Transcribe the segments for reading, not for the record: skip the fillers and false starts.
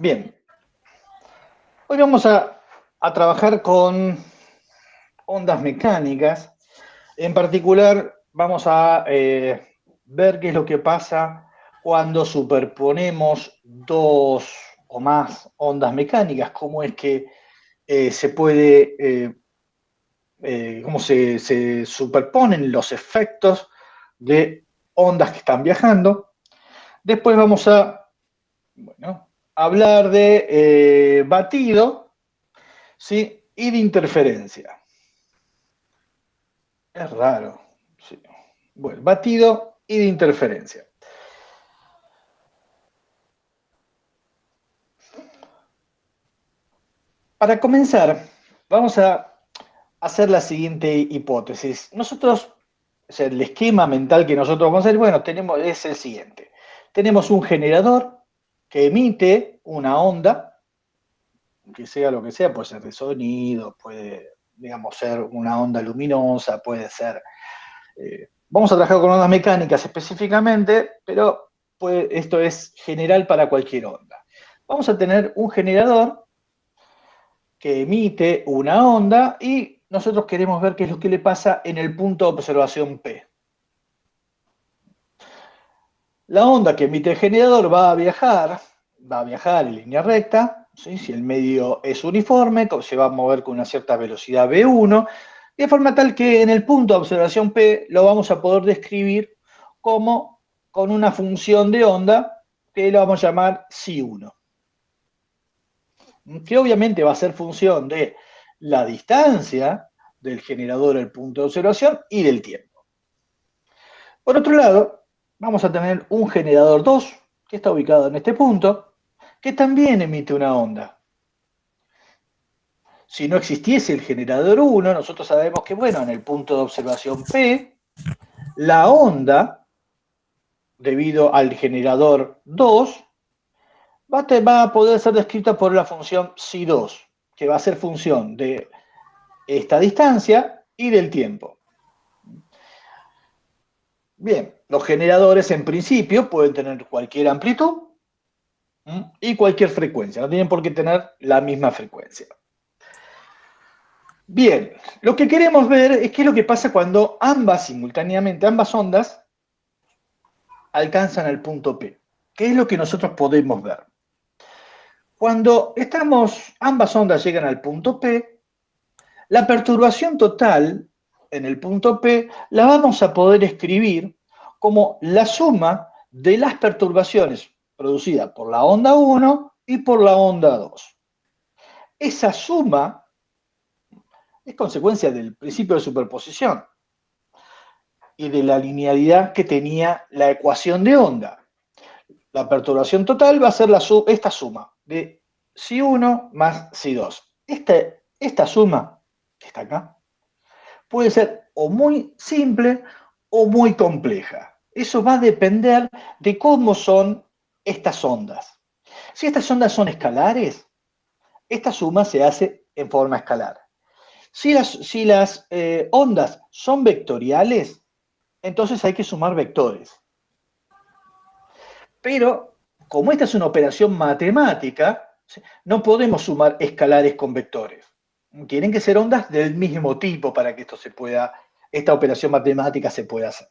Bien, hoy vamos a trabajar con ondas mecánicas. En particular, vamos a ver qué es lo que pasa cuando superponemos dos o más ondas mecánicas, cómo es que se puede, cómo se superponen los efectos de ondas que están viajando. Después vamos a, bueno, hablar de batido, ¿sí? Y de interferencia. Es raro. Sí. Bueno, batido y de interferencia. Para comenzar, vamos a hacer la siguiente hipótesis. Nosotros, o sea, el esquema mental que nosotros vamos a hacer, bueno, es el siguiente. Tenemos un generador que emite una onda, que sea lo que sea, puede ser de sonido, puede, digamos, ser una onda luminosa, puede ser. Vamos a trabajar con ondas mecánicas específicamente, pero pues, esto es general para cualquier onda. Vamos a tener un generador que emite una onda y nosotros queremos ver qué es lo que le pasa en el punto de observación P. La onda que emite el generador va a viajar en línea recta, ¿sí? Si el medio es uniforme, se va a mover con una cierta velocidad V1, de forma tal que en el punto de observación P lo vamos a poder describir como con una función de onda que lo vamos a llamar Psi1, que obviamente va a ser función de la distancia del generador al punto de observación y del tiempo. Por otro lado, vamos a tener un generador 2, que está ubicado en este punto, que también emite una onda. Si no existiese el generador 1, nosotros sabemos que, bueno, en el punto de observación P, la onda, debido al generador 2, va a poder ser descrita por la función psi2, que va a ser función de esta distancia y del tiempo. Bien, los generadores en principio pueden tener cualquier amplitud y cualquier frecuencia, no tienen por qué tener la misma frecuencia. Bien, lo que queremos ver es qué es lo que pasa cuando simultáneamente, ambas ondas alcanzan el punto P. ¿Qué es lo que nosotros podemos ver? Cuando ambas ondas llegan al punto P, la perturbación total en el punto P la vamos a poder escribir como la suma de las perturbaciones producidas por la onda 1 y por la onda 2. Esa suma es consecuencia del principio de superposición y de la linealidad que tenía la ecuación de onda. La perturbación total va a ser esta suma de psi1 más psi2. Esta suma, que está acá, puede ser o muy simple o muy compleja. Eso va a depender de cómo son estas ondas. Si estas ondas son escalares, esta suma se hace en forma escalar. Si las ondas son vectoriales, entonces hay que sumar vectores. Pero, como esta es una operación matemática, no podemos sumar escalares con vectores. Tienen que ser ondas del mismo tipo para que esta operación matemática se pueda hacer.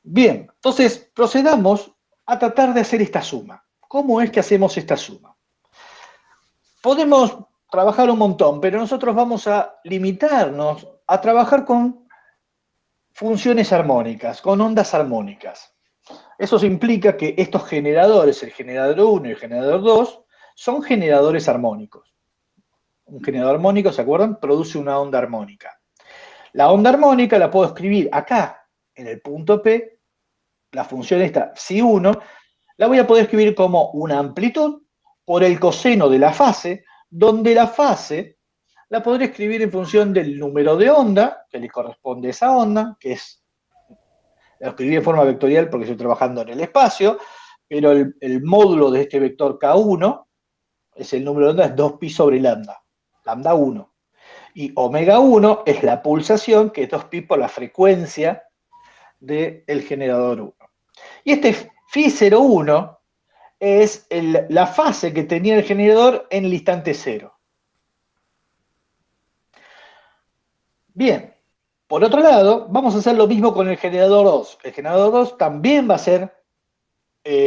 Bien, entonces procedamos a tratar de hacer esta suma. ¿Cómo es que hacemos esta suma? Podemos trabajar un montón, pero nosotros vamos a limitarnos a trabajar con funciones armónicas, con ondas armónicas. Eso implica que estos generadores, el generador 1 y el generador 2, son generadores armónicos. Un generador armónico, ¿se acuerdan? Produce una onda armónica. La onda armónica la puedo escribir acá, en el punto P, la función esta, psi1, la voy a poder escribir como una amplitud por el coseno de la fase, donde la fase la podré escribir en función del número de onda que le corresponde a esa onda, que es, la escribí en forma vectorial porque estoy trabajando en el espacio, pero el módulo de este vector K1 es el número de onda, es 2pi sobre lambda, lambda 1. Y omega 1 es la pulsación, que es 2pi por la frecuencia del generador 1. Y este phi 01 es la fase que tenía el generador en el instante cero. Bien, por otro lado, vamos a hacer lo mismo con el generador 2. El generador 2 también va a ser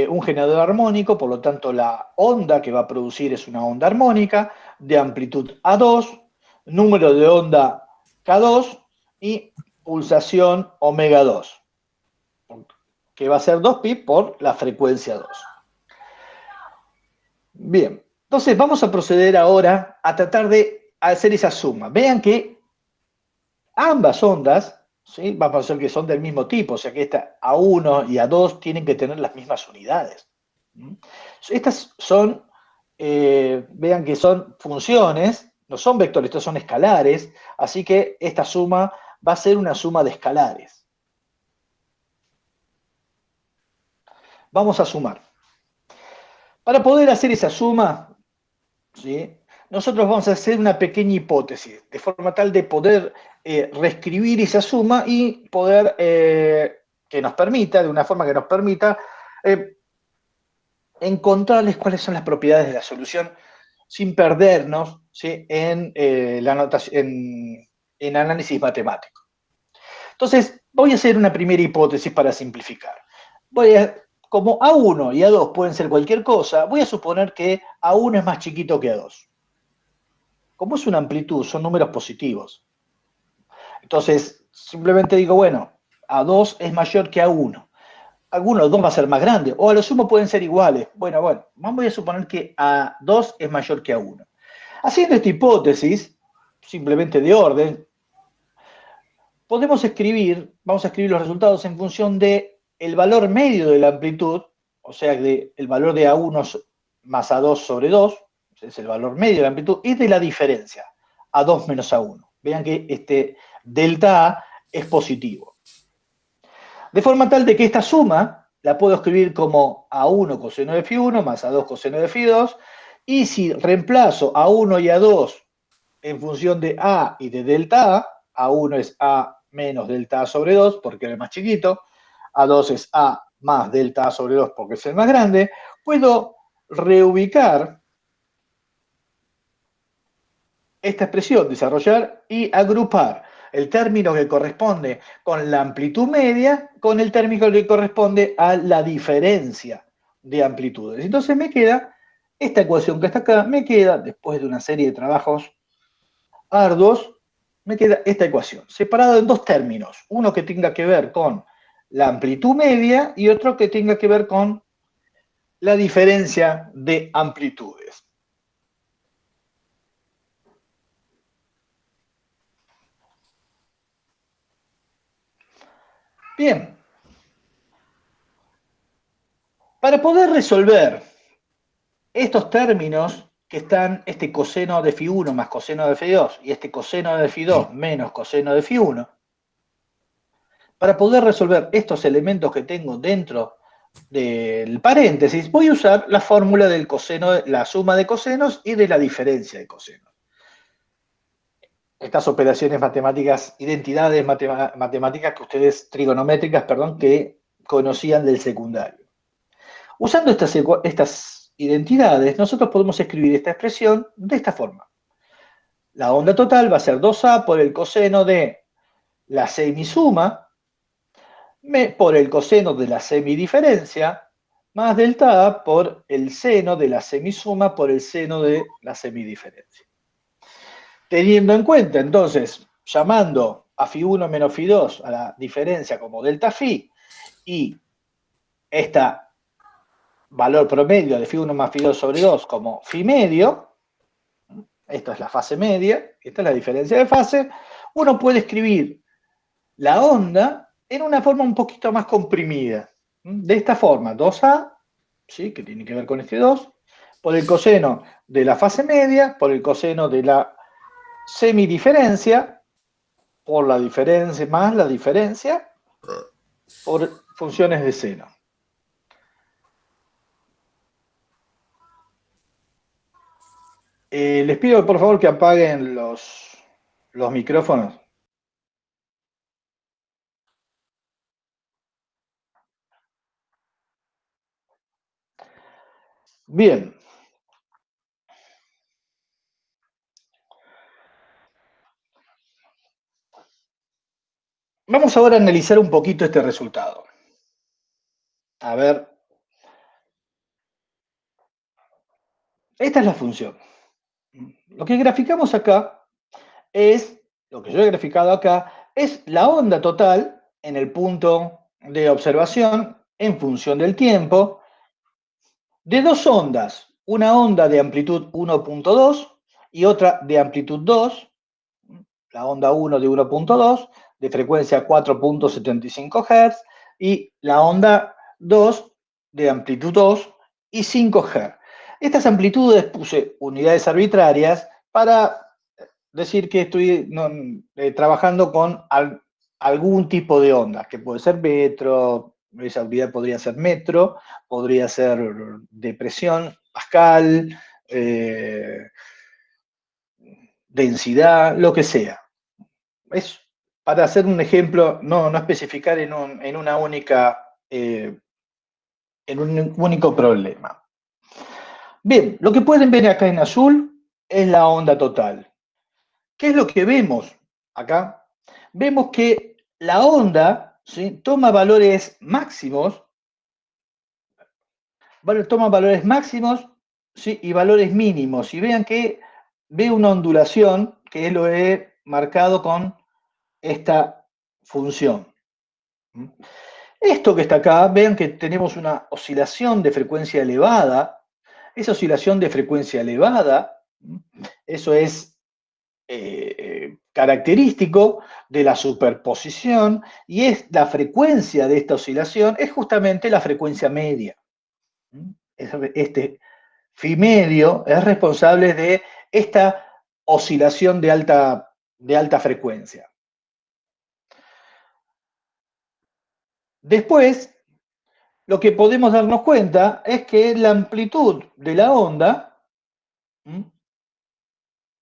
un generador armónico, por lo tanto la onda que va a producir es una onda armónica de amplitud A2, número de onda K2 y pulsación omega 2, que va a ser 2pi por la frecuencia 2. Bien, entonces vamos a proceder ahora a tratar de hacer esa suma. Vean que ambas ondas, ¿sí? Vamos a hacer que son del mismo tipo, o sea que esta A1 y A2 tienen que tener las mismas unidades. Estas son, vean que son funciones, no son vectores, estos son escalares, así que esta suma va a ser una suma de escalares. Vamos a sumar. Para poder hacer esa suma, ¿sí? Nosotros vamos a hacer una pequeña hipótesis, de forma tal de poder reescribir esa suma y poder, que nos permita, de una forma que nos permita, encontrarles cuáles son las propiedades de la solución sin perdernos, ¿sí? La notación, en análisis matemático. Entonces, voy a hacer una primera hipótesis para simplificar. Como A1 y A2 pueden ser cualquier cosa, voy a suponer que A1 es más chiquito que A2. Como es una amplitud, son números positivos. Entonces, simplemente digo, bueno, A2 es mayor que A1. Alguno de los dos va a ser más grande, o a lo sumo pueden ser iguales. Bueno, voy a suponer que A2 es mayor que A1. Haciendo esta hipótesis, simplemente de orden, vamos a escribir los resultados en función de el valor medio de la amplitud, o sea, el valor de A1 más A2 sobre 2, es el valor medio de la amplitud, y de la diferencia, A2 menos A1. Vean que este delta A es positivo. De forma tal de que esta suma la puedo escribir como A1 coseno de Φ1 más A2 coseno de Φ2, y si reemplazo A1 y A2 en función de A y de delta A, A1 es A menos delta A sobre 2 porque es el más chiquito, A2 es A más delta A sobre 2 porque es el más grande, puedo reubicar esta expresión, desarrollar y agrupar el término que corresponde con la amplitud media con el término que corresponde a la diferencia de amplitudes. Entonces me queda esta ecuación que está acá, me queda, después de una serie de trabajos arduos, me queda esta ecuación, separada en dos términos, uno que tenga que ver con la amplitud media y otro que tenga que ver con la diferencia de amplitudes. Bien, para poder resolver estos términos que están, este coseno de Φ1 más coseno de Φ2 y este coseno de Φ2 menos coseno de Φ1, para poder resolver estos elementos que tengo dentro del paréntesis, voy a usar la fórmula del coseno, la suma de cosenos y de la diferencia de cosenos. Estas operaciones matemáticas, identidades matemáticas que ustedes, trigonométricas, perdón, que conocían del secundario. Usando estas identidades, nosotros podemos escribir esta expresión de esta forma. La onda total va a ser 2A por el coseno de la semisuma por el coseno de la semidiferencia más delta A por el seno de la semisuma por el seno de la semidiferencia. Teniendo en cuenta, entonces, llamando a Φ1 menos Φ2 a la diferencia como delta Φ y este valor promedio de Φ1 más Φ2 sobre 2 como Φ medio, esto es la fase media, esta es la diferencia de fase, uno puede escribir la onda en una forma un poquito más comprimida. De esta forma, 2A, ¿sí? Que tiene que ver con este 2, por el coseno de la fase media, por el coseno de la semidiferencia, por la diferencia más la diferencia, por funciones de seno. Les pido por favor que apaguen los micrófonos. Bien. Vamos ahora a analizar un poquito este resultado. A ver, esta es la función. Lo que graficamos acá es, lo que yo he graficado acá, es la onda total en el punto de observación en función del tiempo de dos ondas, una onda de amplitud 1.2 y otra de amplitud 2, la onda 1 de 1.2, de frecuencia 4.75 Hz, y la onda 2 de amplitud 2 y 5 Hz. Estas amplitudes puse unidades arbitrarias para decir que estoy trabajando con algún tipo de onda, que puede ser metro, esa unidad podría ser metro, podría ser depresión, pascal, densidad, lo que sea. Es para hacer un ejemplo, no especificar una única, en un único problema. Bien, lo que pueden ver acá en azul es la onda total. ¿Qué es lo que vemos acá? Vemos que la onda, ¿sí?, toma valores máximos, toma valores máximos, ¿sí?, y valores mínimos. Y vean que ve una ondulación que lo he marcado con esta función. Esto que está acá, vean que tenemos una oscilación de frecuencia elevada. Esa oscilación de frecuencia elevada, eso es característico de la superposición, y es la frecuencia de esta oscilación, es justamente la frecuencia media. Este phi medio es responsable de esta oscilación de alta frecuencia. Después, lo que podemos darnos cuenta es que la amplitud de la onda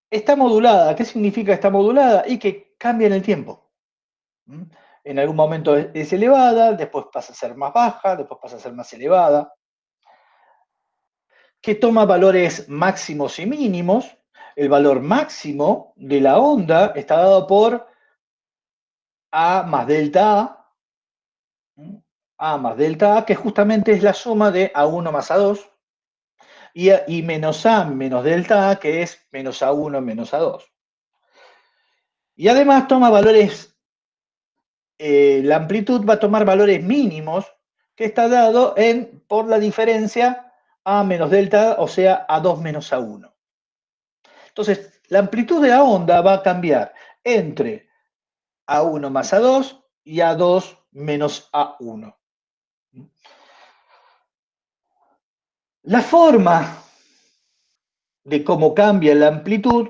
está modulada. ¿Qué significa está modulada? Y que cambia en el tiempo. En algún momento es elevada, después pasa a ser más baja, después pasa a ser más elevada, que toma valores máximos y mínimos. El valor máximo de la onda está dado por A más delta A más delta A, que justamente es la suma de A1 más A2, y menos A menos delta A, que es menos A1 menos A2. Y además toma valores, la amplitud va a tomar valores mínimos, que está dado por la diferencia A menos delta, o sea, A2 menos A1. Entonces, la amplitud de la onda va a cambiar entre A1 más A2 y A2 menos A1. La forma de cómo cambia la amplitud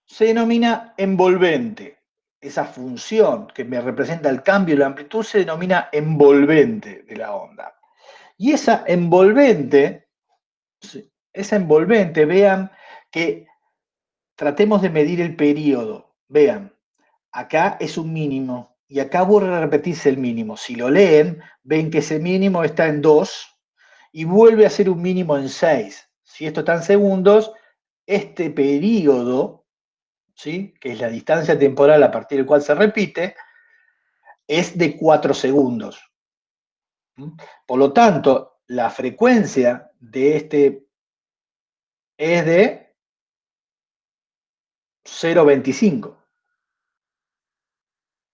se denomina envolvente. Esa función que me representa el cambio de la amplitud se denomina envolvente de la onda. Y esa envolvente, vean que tratemos de medir el periodo. Vean, acá es un mínimo y acá vuelve a repetirse el mínimo. Si lo leen, ven que ese mínimo está en 2 y vuelve a ser un mínimo en 6. Si esto está en segundos, este periodo, ¿sí?, que es la distancia temporal a partir del cual se repite, es de 4 segundos. Por lo tanto, la frecuencia de este es de 0,25,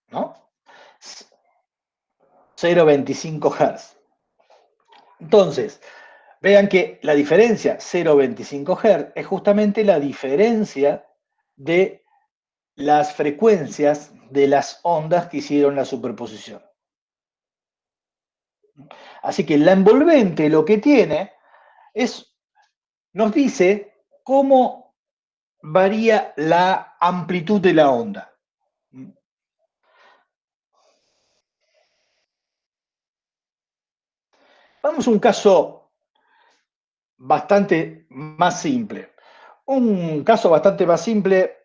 ¿no? 0,25 Hz. Entonces, vean que la diferencia 0,25 Hz es justamente la diferencia de las frecuencias de las ondas que hicieron la superposición. Así que la envolvente lo que tiene es, nos dice cómo varía la amplitud de la onda. Vamos a un caso bastante más simple. Un caso bastante más simple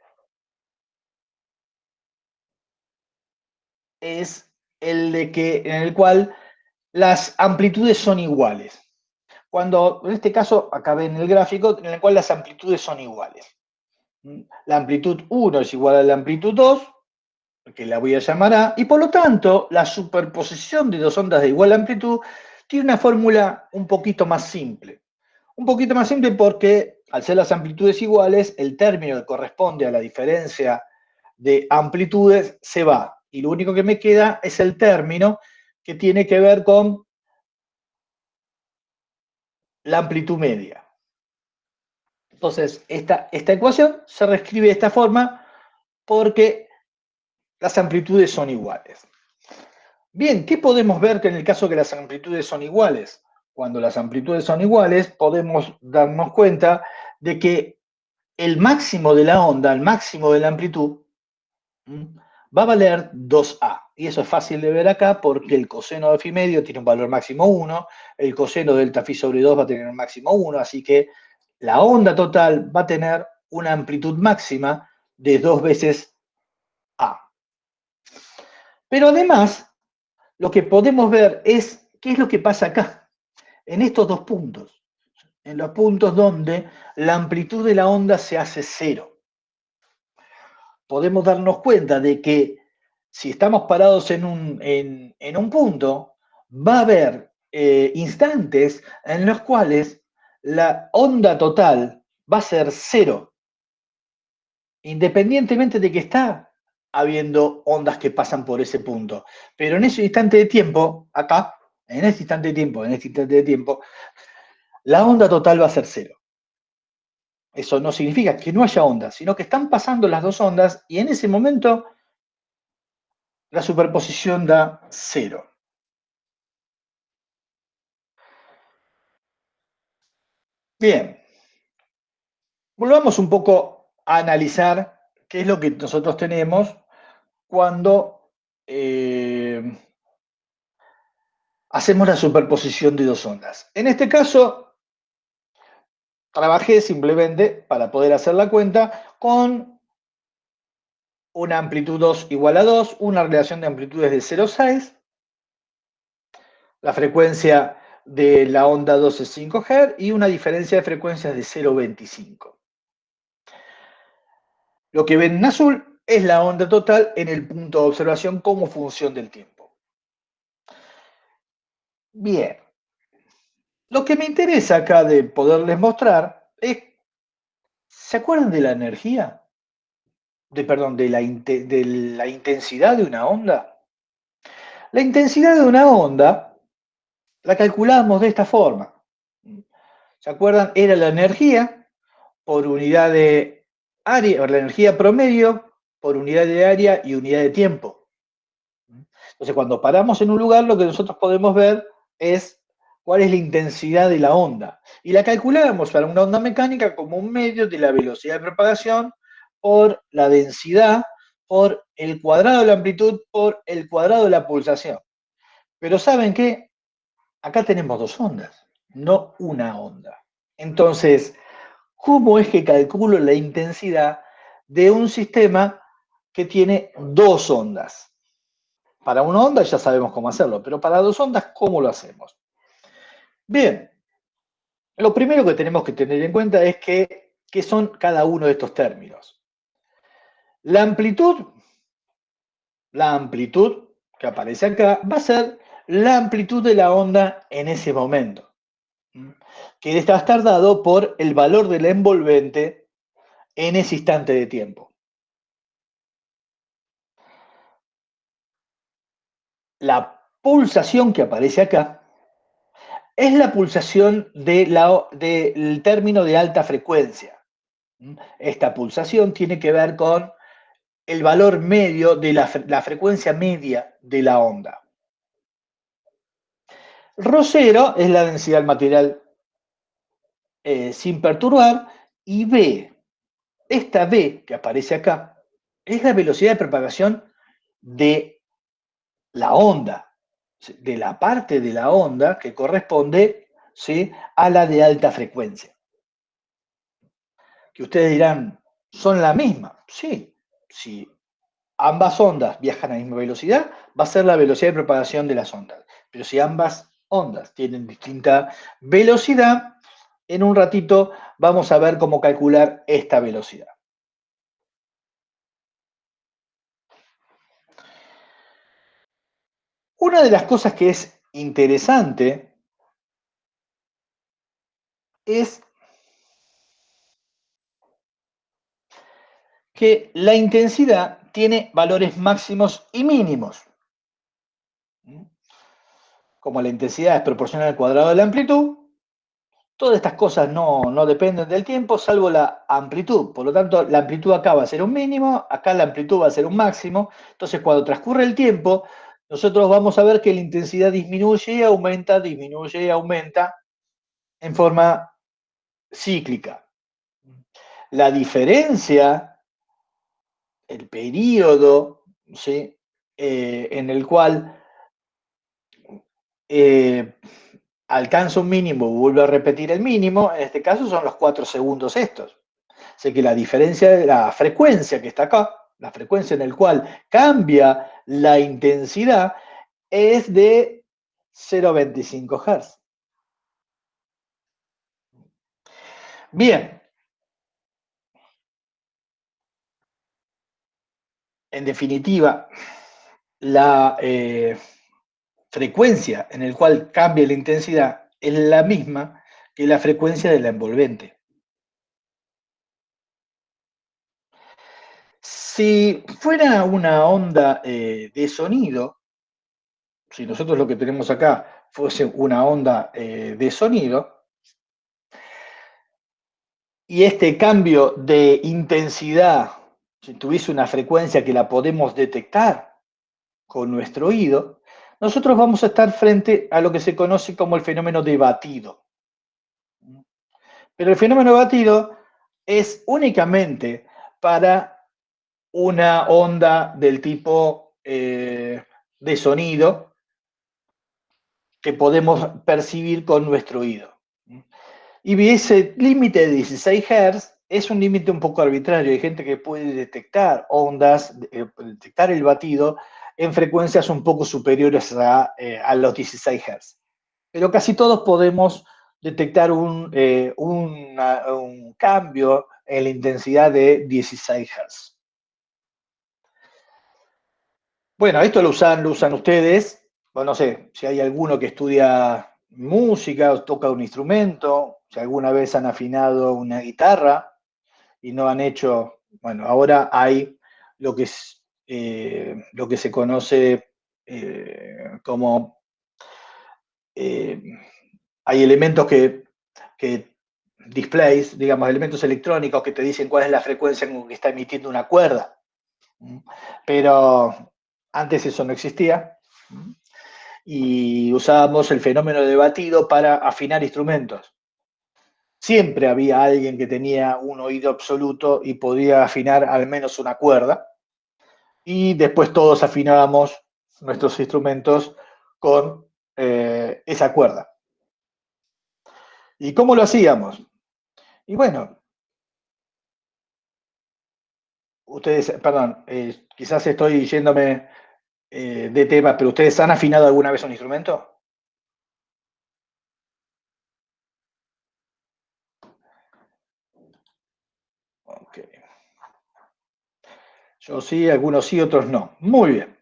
es el de que, en el cual las amplitudes son iguales. Cuando, en este caso, acá ven el gráfico en el cual las amplitudes son iguales. La amplitud 1 es igual a la amplitud 2, que la voy a llamar A, y por lo tanto, la superposición de dos ondas de igual amplitud tiene una fórmula un poquito más simple. Un poquito más simple porque, al ser las amplitudes iguales, el término que corresponde a la diferencia de amplitudes se va. Y lo único que me queda es el término que tiene que ver con la amplitud media. Entonces, esta ecuación se reescribe de esta forma porque las amplitudes son iguales. Bien, ¿qué podemos ver que en el caso que las amplitudes son iguales? Cuando las amplitudes son iguales, podemos darnos cuenta de que el máximo de la onda, el máximo de la amplitud, va a valer 2A. Y eso es fácil de ver acá porque el coseno de phi medio tiene un valor máximo 1, el coseno de delta phi sobre 2 va a tener un máximo 1, así que la onda total va a tener una amplitud máxima de 2 veces A. Pero además, lo que podemos ver es qué es lo que pasa acá, en estos dos puntos, en los puntos donde la amplitud de la onda se hace cero. Podemos darnos cuenta de que si estamos parados en un punto, va a haber instantes en los cuales la onda total va a ser cero, independientemente de que está habiendo ondas que pasan por ese punto. Pero en ese instante de tiempo, acá, en este instante de tiempo, la onda total va a ser cero. Eso no significa que no haya ondas, sino que están pasando las dos ondas y en ese momento la superposición da cero. Bien, volvamos un poco a analizar qué es lo que nosotros tenemos cuando hacemos la superposición de dos ondas. En este caso, trabajé simplemente, para poder hacer la cuenta, con una amplitud 2 igual a 2, una relación de amplitudes de 0,6, la frecuencia de la onda 2 es 5 Hz y una diferencia de frecuencias de 0,25. Lo que ven en azul es la onda total en el punto de observación como función del tiempo. Bien, lo que me interesa acá de poderles mostrar es, ¿se acuerdan de la energía? Perdón, de la intensidad de una onda. La intensidad de una onda la calculamos de esta forma. ¿Se acuerdan? Era la energía por unidad de área, o la energía promedio por unidad de área y unidad de tiempo. Entonces, cuando paramos en un lugar, lo que nosotros podemos ver es cuál es la intensidad de la onda. Y la calculamos para una onda mecánica como un medio de la velocidad de propagación por la densidad, por el cuadrado de la amplitud, por el cuadrado de la pulsación. Pero ¿saben qué? Acá tenemos dos ondas, no una onda. Entonces, ¿cómo es que calculo la intensidad de un sistema que tiene dos ondas? Para una onda ya sabemos cómo hacerlo, pero para dos ondas, ¿cómo lo hacemos? Bien, lo primero que tenemos que tener en cuenta es qué son cada uno de estos términos. La amplitud que aparece acá va a ser la amplitud de la onda en ese momento, que va a estar dado por el valor de la envolvente en ese instante de tiempo. La pulsación que aparece acá es la pulsación del término de alta frecuencia. Esta pulsación tiene que ver con el valor medio de la frecuencia media de la onda. Ρ0 es la densidad del material sin perturbar y B, esta B que aparece acá, es la velocidad de propagación de la onda, de la parte de la onda que corresponde, ¿sí?, a la de alta frecuencia. Que ustedes dirán, ¿son la misma? Sí, si ambas ondas viajan a la misma velocidad, va a ser la velocidad de propagación de las ondas. Pero si ambas ondas, tienen distinta velocidad. En un ratito vamos a ver cómo calcular esta velocidad. Una de las cosas que es interesante es que la intensidad tiene valores máximos y mínimos. Como la intensidad es proporcional al cuadrado de la amplitud, todas estas cosas no dependen del tiempo, salvo la amplitud. Por lo tanto, la amplitud acá va a ser un mínimo, acá la amplitud va a ser un máximo. Entonces, cuando transcurre el tiempo, nosotros vamos a ver que la intensidad disminuye y aumenta en forma cíclica. La diferencia, el periodo, ¿sí? En el cual alcanza un mínimo, vuelve a repetir el mínimo, en este caso son los 4 segundos estos. Así que la diferencia de la frecuencia que está acá, la frecuencia en la cual cambia la intensidad, es de 0,25 Hz. Bien, en definitiva, la frecuencia en la cual cambia la intensidad es la misma que la frecuencia de la envolvente. Si fuera una onda de sonido, si nosotros lo que tenemos acá fuese una onda de sonido, y este cambio de intensidad, si tuviese una frecuencia que la podemos detectar con nuestro oído, nosotros vamos a estar frente a lo que se conoce como el fenómeno de batido. Pero el fenómeno de batido es únicamente para una onda del tipo de sonido que podemos percibir con nuestro oído. Y ese límite de 16 Hz es un límite un poco arbitrario. Hay gente que puede detectar ondas, detectar el batido en frecuencias un poco superiores a los 16 Hz. Pero casi todos podemos detectar un cambio en la intensidad de 16 Hz. Bueno, esto lo usan ustedes. Bueno, no sé si hay alguno que estudia música o toca un instrumento, si alguna vez han afinado una guitarra y no han hecho, bueno, ahora hay lo que, lo que se conoce como, eh, hay elementos que displays, digamos, elementos electrónicos que te dicen cuál es la frecuencia en que está emitiendo una cuerda. Pero antes eso no existía y usábamos el fenómeno de batido para afinar instrumentos. Siempre había alguien que tenía un oído absoluto y podía afinar al menos una cuerda, y después todos afinábamos nuestros instrumentos con esa cuerda. ¿Y cómo lo hacíamos? Y bueno, ustedes, perdón, quizás estoy yéndome de tema, pero ¿ustedes han afinado alguna vez un instrumento? Ok. Yo sí, algunos sí, otros no. Muy bien.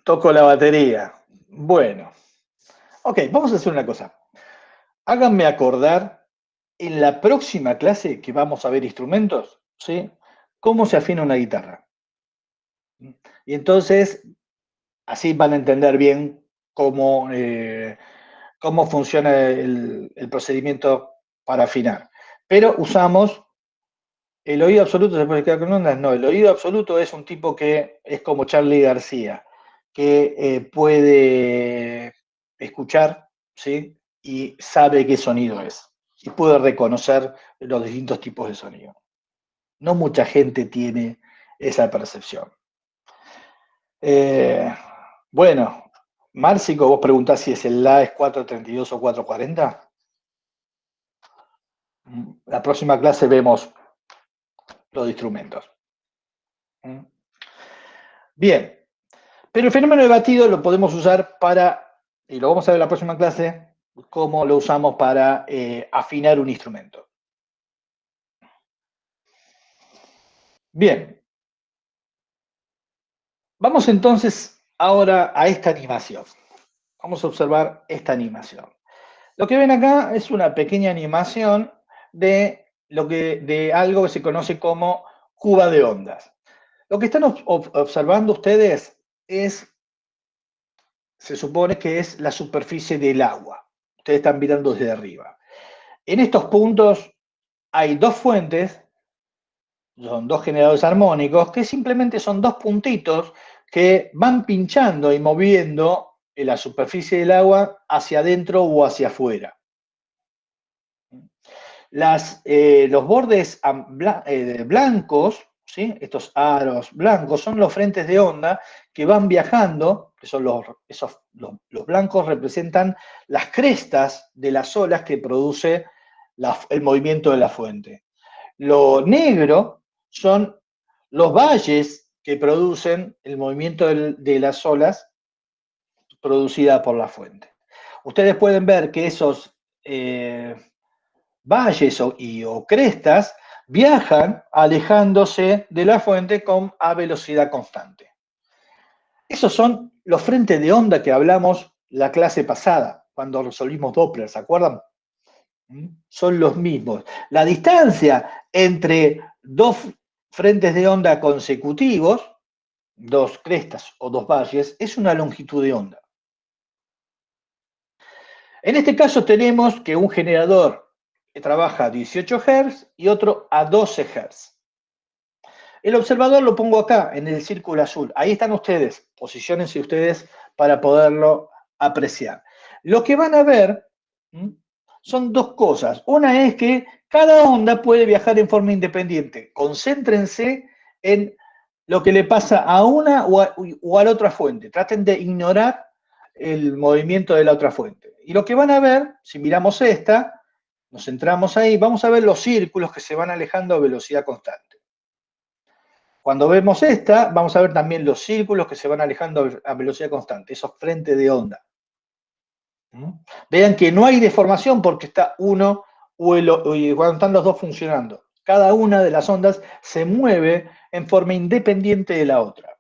Toco la batería. Bueno. Ok, vamos a hacer una cosa. Háganme acordar en la próxima clase que vamos a ver instrumentos, ¿sí? Cómo se afina una guitarra. Y entonces, así van a entender bien cómo funciona el procedimiento para afinar. Pero usamos el oído absoluto. ¿Se puede quedar con ondas? No, el oído absoluto es un tipo que es como Charly García, que puede escuchar, ¿sí? Y sabe qué sonido es. Y puede reconocer los distintos tipos de sonido. No mucha gente tiene esa percepción. Eh, bueno, Márcico, vos preguntás si es el La es 432 o 440. La próxima clase vemos los instrumentos. Bien, pero el fenómeno de batido lo podemos usar para y lo vamos a ver en la próxima clase, cómo lo usamos para afinar un instrumento. Bien, vamos entonces ahora a esta animación. Vamos a observar esta animación. Lo que ven acá es una pequeña animación de algo que se conoce como cuba de ondas. Lo que están observando ustedes se supone que es la superficie del agua. Ustedes están mirando desde arriba. En estos puntos hay dos fuentes, son dos generadores armónicos, que simplemente son dos puntitos que van pinchando y moviendo en la superficie del agua hacia adentro o hacia afuera. Los bordes blancos, ¿sí? Estos aros blancos, son los frentes de onda que van viajando, que son los blancos representan las crestas de las olas que produce el movimiento de la fuente. Lo negro son los valles que producen el movimiento de las olas producida por la fuente. Ustedes pueden ver que esos valles o crestas viajan alejándose de la fuente a velocidad constante. Esos son los frentes de onda que hablamos la clase pasada, cuando resolvimos Doppler, ¿se acuerdan? Son los mismos. La distancia entre dos frentes de onda consecutivos, dos crestas o dos valles, es una longitud de onda. En este caso tenemos que un generador que trabaja a 18 Hz y otro a 12 Hz. El observador lo pongo acá, en el círculo azul. Ahí están ustedes. Posiciónense ustedes para poderlo apreciar. Lo que van a ver son dos cosas. Una es que cada onda puede viajar en forma independiente. Concéntrense en lo que le pasa a una o a la otra fuente. Traten de ignorar el movimiento de la otra fuente. Y lo que van a ver, si miramos esta, nos centramos ahí, vamos a ver los círculos que se van alejando a velocidad constante. Cuando vemos esta, vamos a ver también los círculos que se van alejando a velocidad constante, esos frentes de onda. Vean que no hay deformación porque está uno y cuando están los dos funcionando. Cada una de las ondas se mueve en forma independiente de la otra.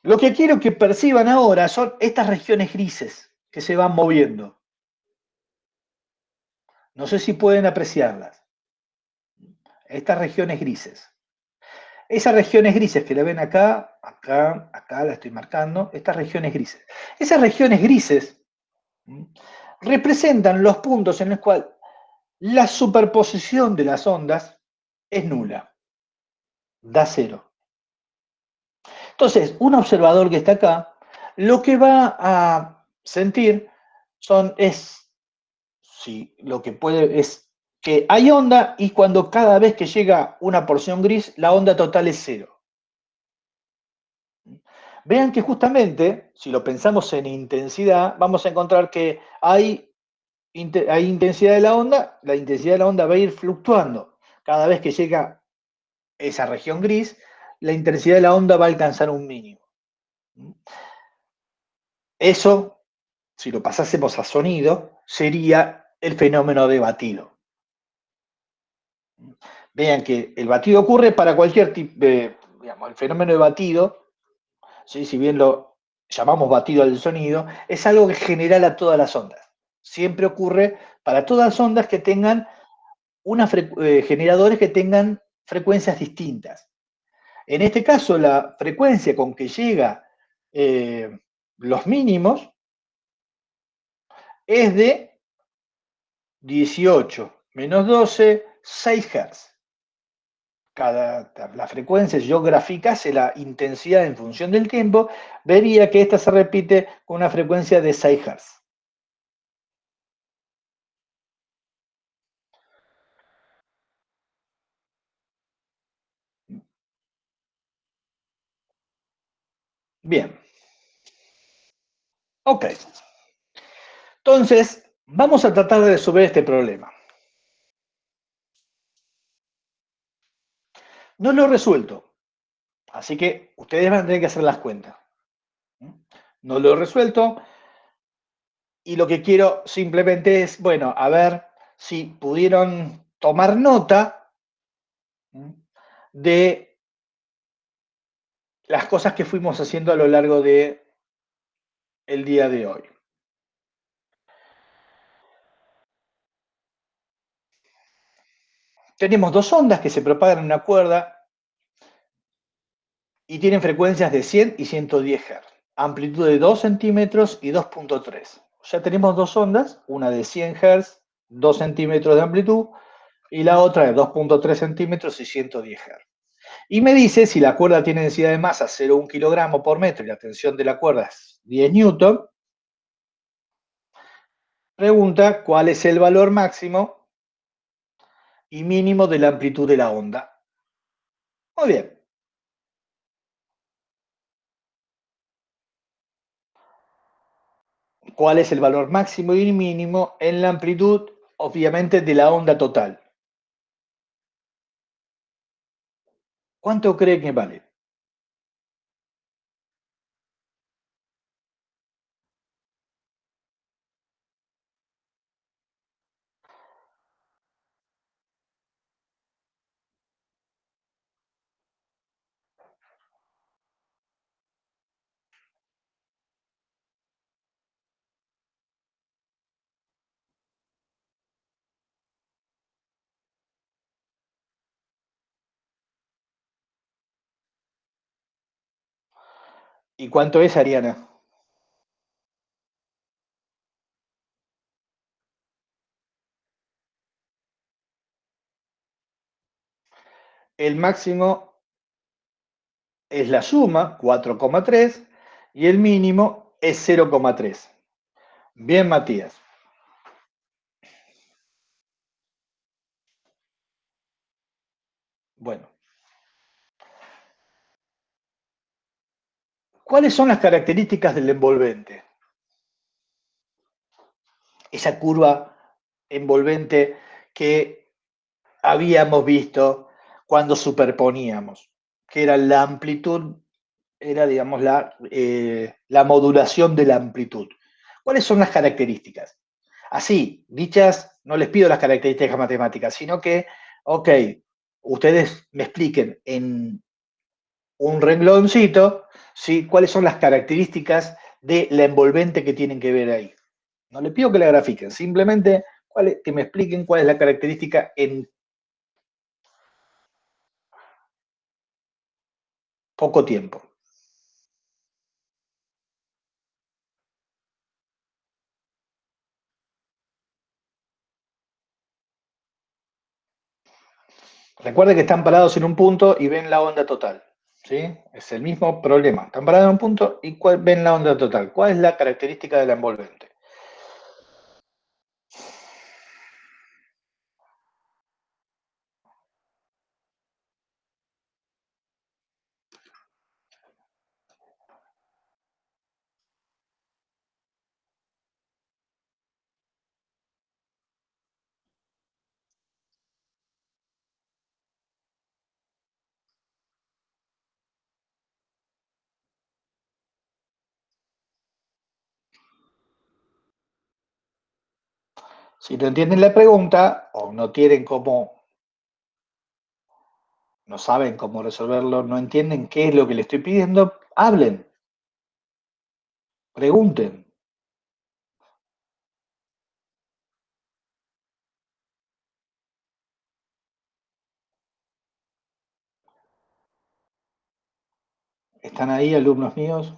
Lo que quiero que perciban ahora son estas regiones grises que se van moviendo. No sé si pueden apreciarlas. Estas regiones grises. Esas regiones grises que le ven acá, acá la estoy marcando, estas regiones grises. Esas regiones grises representan los puntos en los cuales la superposición de las ondas es nula, da cero. Entonces, un observador que está acá, lo que va a sentir lo que puede es que hay onda y cuando cada vez que llega una porción gris, la onda total es cero. Vean que justamente, si lo pensamos en intensidad, vamos a encontrar que hay intensidad de la intensidad de la onda va a ir fluctuando. Cada vez que llega esa región gris, la intensidad de la onda va a alcanzar un mínimo. Eso, si lo pasásemos a sonido, sería el fenómeno de batido. Vean que el batido ocurre para cualquier tipo, digamos, el fenómeno de batido, ¿sí? Si bien lo llamamos batido al sonido, es algo que es general a todas las ondas. Siempre ocurre para todas las ondas que tengan generadores que tengan frecuencias distintas. En este caso, la frecuencia con que llega los mínimos es de 18 menos 12, 6 Hz. La frecuencia, si yo graficase la intensidad en función del tiempo, vería que esta se repite con una frecuencia de 6 Hz. Bien. Ok. Entonces, vamos a tratar de resolver este problema. No lo he resuelto, así que ustedes van a tener que hacer las cuentas. No lo he resuelto. Y lo que quiero simplemente es, bueno, a ver si pudieron tomar nota de las cosas que fuimos haciendo a lo largo de el día de hoy. Tenemos dos ondas que se propagan en una cuerda y tienen frecuencias de 100 y 110 Hz, amplitud de 2 centímetros y 2.3. Ya tenemos dos ondas, una de 100 Hz, 2 centímetros de amplitud, y la otra de 2.3 centímetros y 110 Hz. Y me dice si la cuerda tiene densidad de masa 0,1 kilogramo por metro y la tensión de la cuerda es 10 newton, pregunta cuál es el valor máximo y mínimo de la amplitud de la onda. Muy bien. ¿Cuál es el valor máximo y mínimo en la amplitud, obviamente, de la onda total? ¿Cuánto cree que vale? ¿Y cuánto es, Ariana? El máximo es la suma, 4,3, y el mínimo es 0,3. Bien, Matías. Bueno, ¿cuáles son las características del envolvente? Esa curva envolvente que habíamos visto cuando superponíamos, que era la amplitud, era, digamos, la modulación de la amplitud. ¿Cuáles son las características? Así, dichas, no les pido las características matemáticas, sino que, ok, ustedes me expliquen en un rengloncito, ¿sí? ¿Cuáles son las características de la envolvente que tienen que ver ahí? No les pido que la grafiquen, simplemente que me expliquen cuál es la característica en poco tiempo. Recuerden que están parados en un punto y ven la onda total. ¿Sí? Es el mismo problema. Están parados en un punto y ven la onda total. ¿Cuál es la característica de la envolvente? Si no entienden la pregunta o no tienen cómo, no saben cómo resolverlo, no entienden qué es lo que le estoy pidiendo, hablen, pregunten. ¿Están ahí, alumnos míos?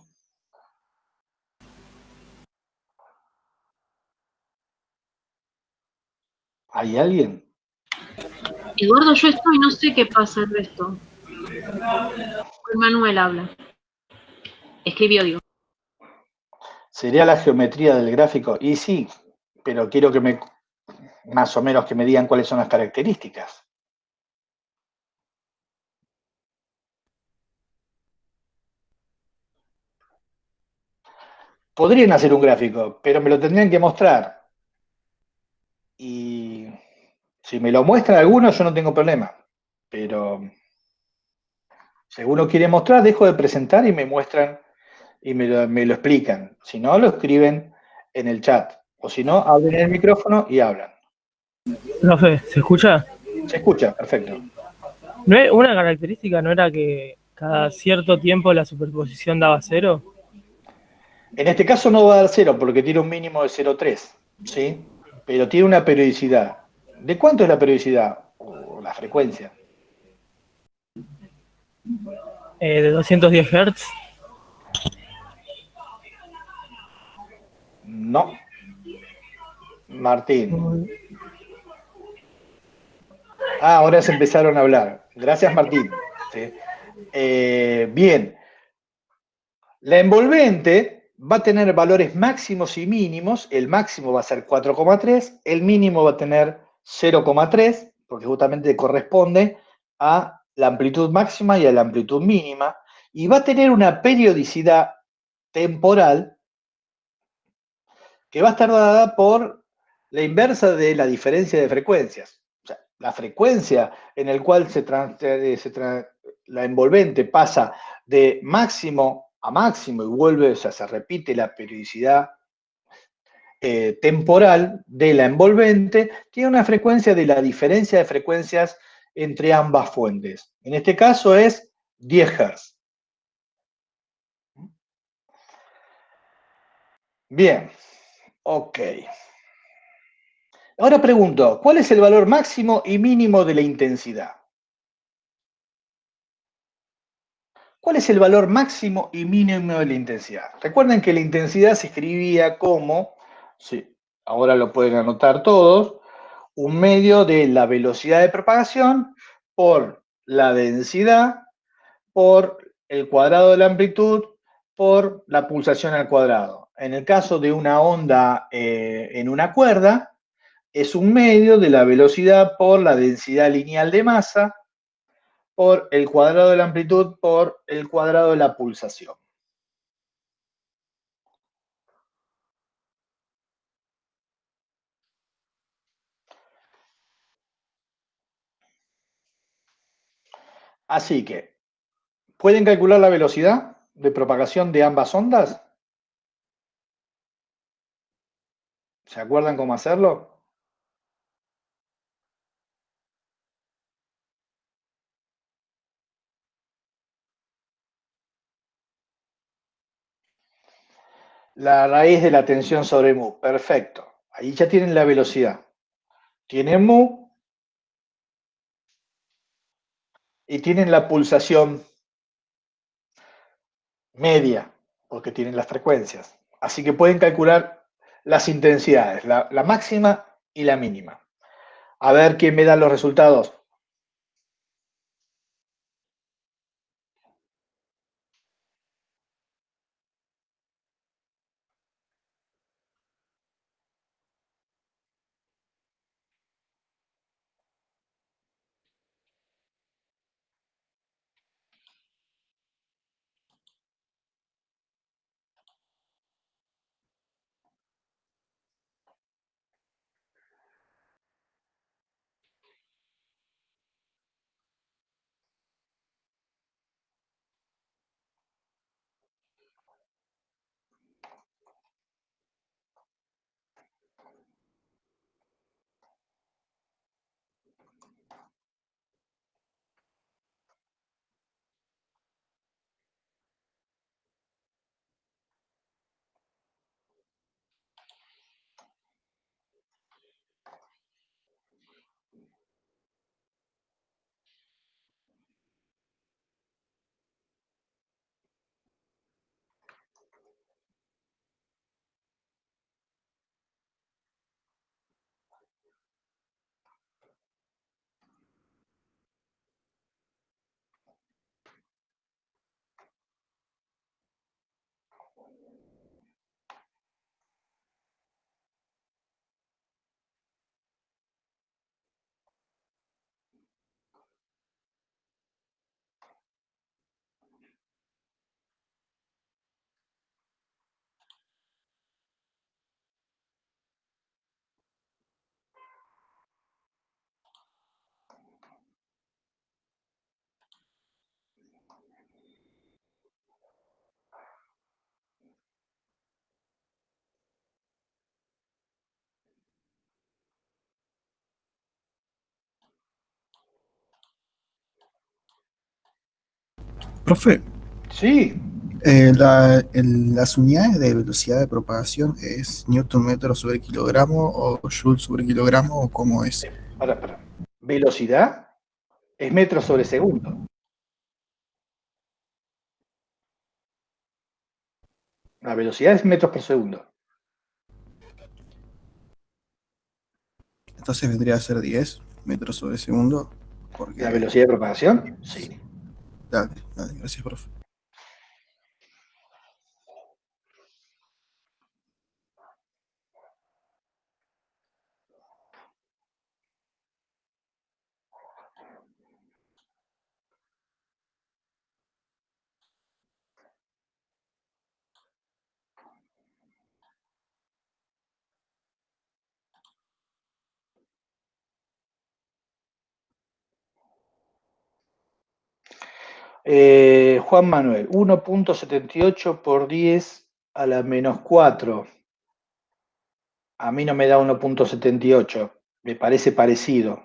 ¿Hay alguien? Eduardo, yo estoy, no sé qué pasa el resto. Manuel habla. Escribió, digo. ¿Sería la geometría del gráfico? Y sí, pero quiero que más o menos que me digan cuáles son las características. Podrían hacer un gráfico, pero me lo tendrían que mostrar. Y si me lo muestran algunos, yo no tengo problema. Pero si alguno quiere mostrar, dejo de presentar y me muestran y me lo explican. Si no, lo escriben en el chat. O si no, abren el micrófono y hablan. Profe, ¿se escucha? Se escucha, perfecto. ¿No es una característica no era que cada cierto tiempo la superposición daba cero? En este caso no va a dar cero porque tiene un mínimo de 0,3, ¿sí? Pero tiene una periodicidad. ¿De cuánto es la periodicidad? O la frecuencia. De 210 Hz. No, Martín. Ah, ahora se empezaron a hablar. Gracias, Martín. ¿Sí? Bien, la envolvente va a tener valores máximos y mínimos. El máximo va a ser 4,3, el mínimo va a tener 0,3, porque justamente corresponde a la amplitud máxima y a la amplitud mínima. Y va a tener una periodicidad temporal que va a estar dada por la inversa de la diferencia de frecuencias. O sea, la frecuencia en la cual la envolvente pasa de máximo a máximo y vuelve, o sea, se repite la periodicidad temporal de la envolvente, tiene una frecuencia de la diferencia de frecuencias entre ambas fuentes. En este caso es 10 Hz. Bien, ok. Ahora pregunto, ¿cuál es el valor máximo y mínimo de la intensidad? ¿Cuál es el valor máximo y mínimo de la intensidad? Recuerden que la intensidad se escribía como, sí, ahora lo pueden anotar todos, un medio de la velocidad de propagación por la densidad, por el cuadrado de la amplitud, por la pulsación al cuadrado. En el caso de una onda en una cuerda, es un medio de la velocidad por la densidad lineal de masa, por el cuadrado de la amplitud, por el cuadrado de la pulsación. Así que, ¿pueden calcular la velocidad de propagación de ambas ondas? ¿Se acuerdan cómo hacerlo? La raíz de la tensión sobre mu. Perfecto. Ahí ya tienen la velocidad. Tienen mu y tienen la pulsación media, porque tienen las frecuencias. Así que pueden calcular las intensidades, la máxima y la mínima. A ver quién me da los resultados. Profe, Sí, las unidades de velocidad de propagación es Newton metro sobre kilogramo o Joule sobre kilogramo o cómo es. para. Velocidad es metros sobre segundo. La velocidad es metros por segundo. Entonces vendría a ser 10 metros sobre segundo. Porque, ¿La velocidad de propagación? Sí. dale, gracias, profe. Juan Manuel, 1.78 por 10 a la menos 4. A mí no me da 1.78. Me parece parecido.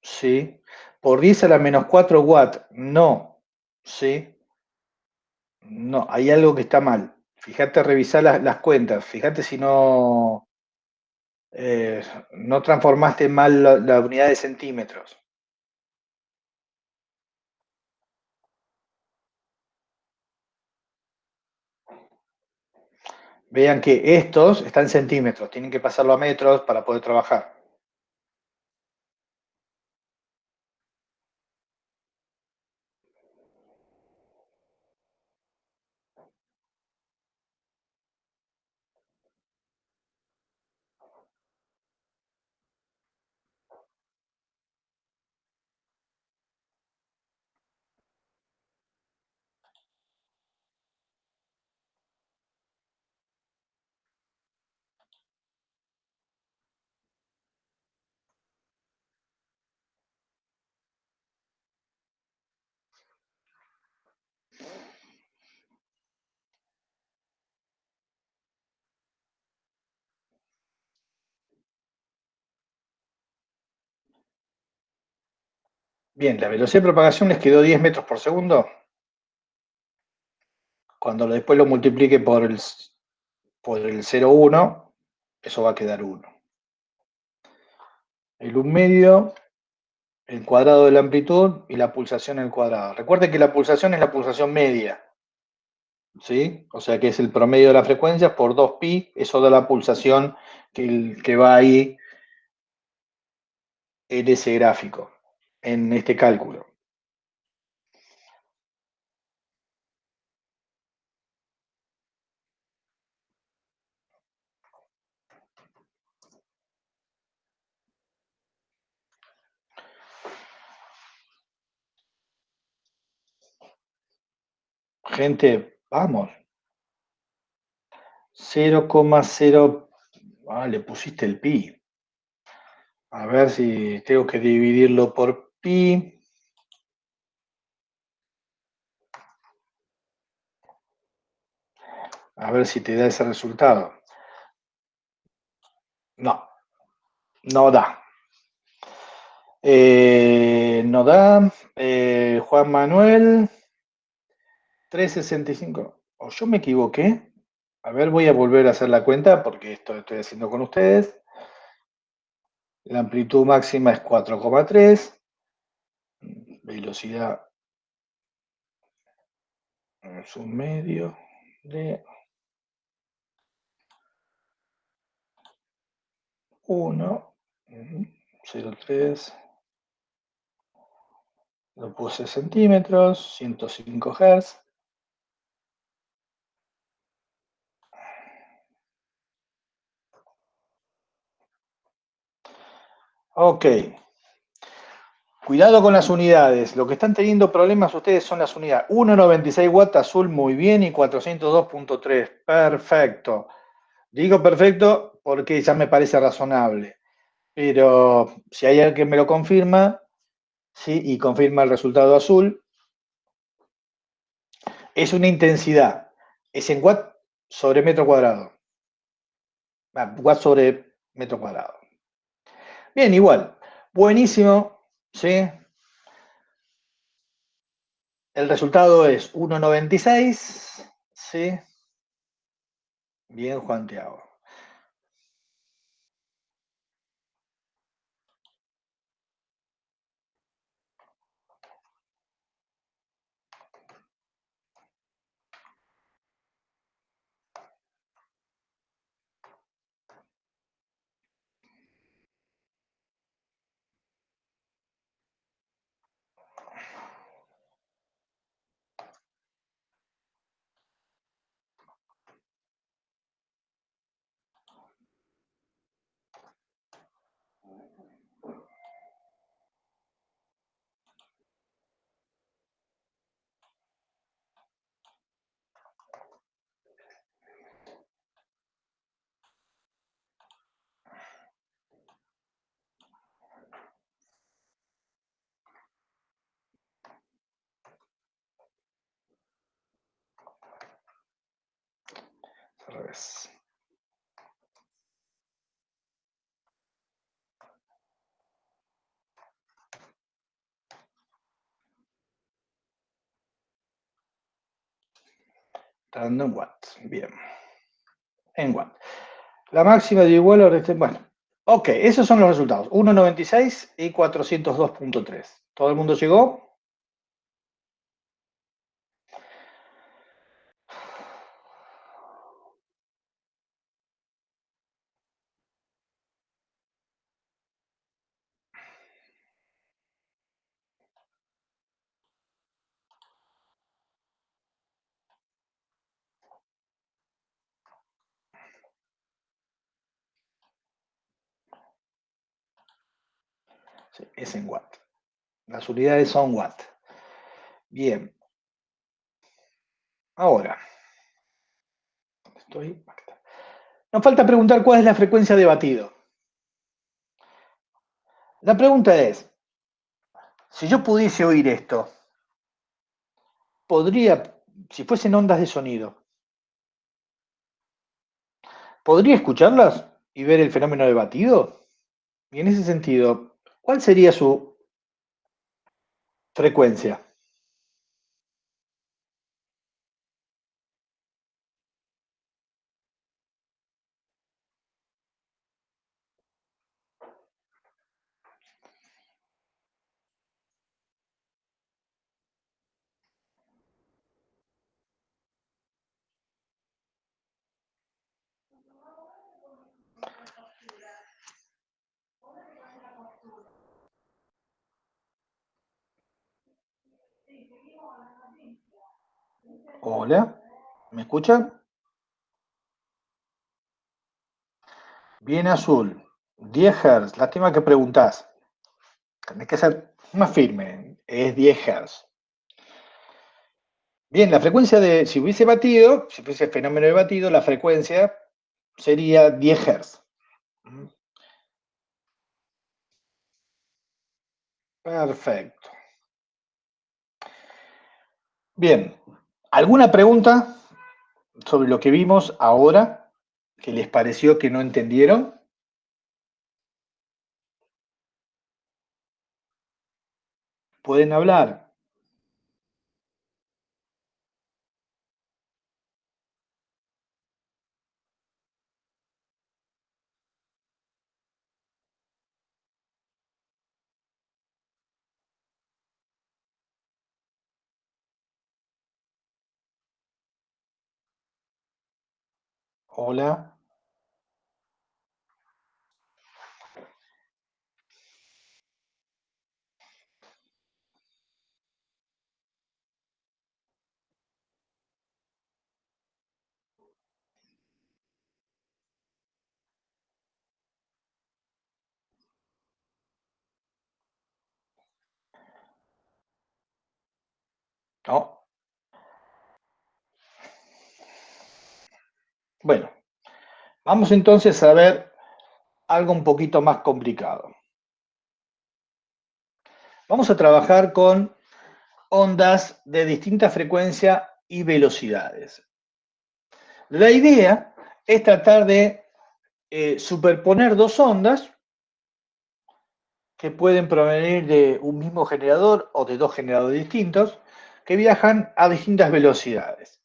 ¿Sí? Por 10 a la menos 4 watts. No. ¿Sí? No, hay algo que está mal. Fíjate, revisar las cuentas. Fíjate si no transformaste mal la unidad de centímetros. Vean que estos están en centímetros, tienen que pasarlo a metros para poder trabajar. Bien, la velocidad de propagación les quedó 10 metros por segundo. Cuando después lo multiplique por el 0,1, eso va a quedar 1. El 1 medio, el cuadrado de la amplitud y la pulsación al cuadrado. Recuerden que la pulsación es la pulsación media. ¿Sí? O sea que es el promedio de las frecuencias por 2pi, eso da la pulsación que va ahí en ese gráfico, en este cálculo. Gente, vamos. 0,0. Le pusiste el pi. A ver si tengo que dividirlo por pi. A ver si te da ese resultado. No, no da. No da. Juan Manuel, 365. ¿O yo me equivoqué? A ver, voy a volver a hacer la cuenta porque esto lo estoy haciendo con ustedes. La amplitud máxima es 4,3. Velocidad es un medio de 1, 0,3. Lo puse centímetros, 105 Hz. Ok. Cuidado con las unidades. Lo que están teniendo problemas ustedes son las unidades. 1,96 watts azul muy bien y 402,3. Perfecto. Digo perfecto porque ya me parece razonable. Pero si hay alguien que me lo confirma, sí, y confirma el resultado azul, es una intensidad. Es en watt sobre metro cuadrado. Watt sobre metro cuadrado. Bien, igual. Buenísimo. ¿Sí? El resultado es 1,96. ¿Sí? Bien, Juan Tiago. Al revés. Está dando en watts. Bien. En watts. La máxima de igual a bueno. Ok, esos son los resultados. 1,96 y 402,3. ¿Todo el mundo llegó? Sí, es en watt. Las unidades son watt. Bien. Ahora. Nos falta preguntar cuál es la frecuencia de batido. La pregunta es, si yo pudiese oír esto, podría, si fuesen ondas de sonido, ¿podría escucharlas y ver el fenómeno de batido? Y en ese sentido, ¿cuál sería su frecuencia? Hola, ¿me escuchan? Bien azul, 10 Hz. Lástima que preguntás. Tenés que ser más firme, es 10 Hz. Bien, la frecuencia de, si hubiese batido, si fuese fenómeno de batido, la frecuencia sería 10 Hz. Perfecto. Bien, ¿alguna pregunta sobre lo que vimos ahora que les pareció que no entendieron? Pueden hablar. Hola. No. Bueno, vamos entonces a ver algo un poquito más complicado. Vamos a trabajar con ondas de distinta frecuencia y velocidades. La idea es tratar de superponer dos ondas que pueden provenir de un mismo generador o de dos generadores distintos, que viajan a distintas velocidades.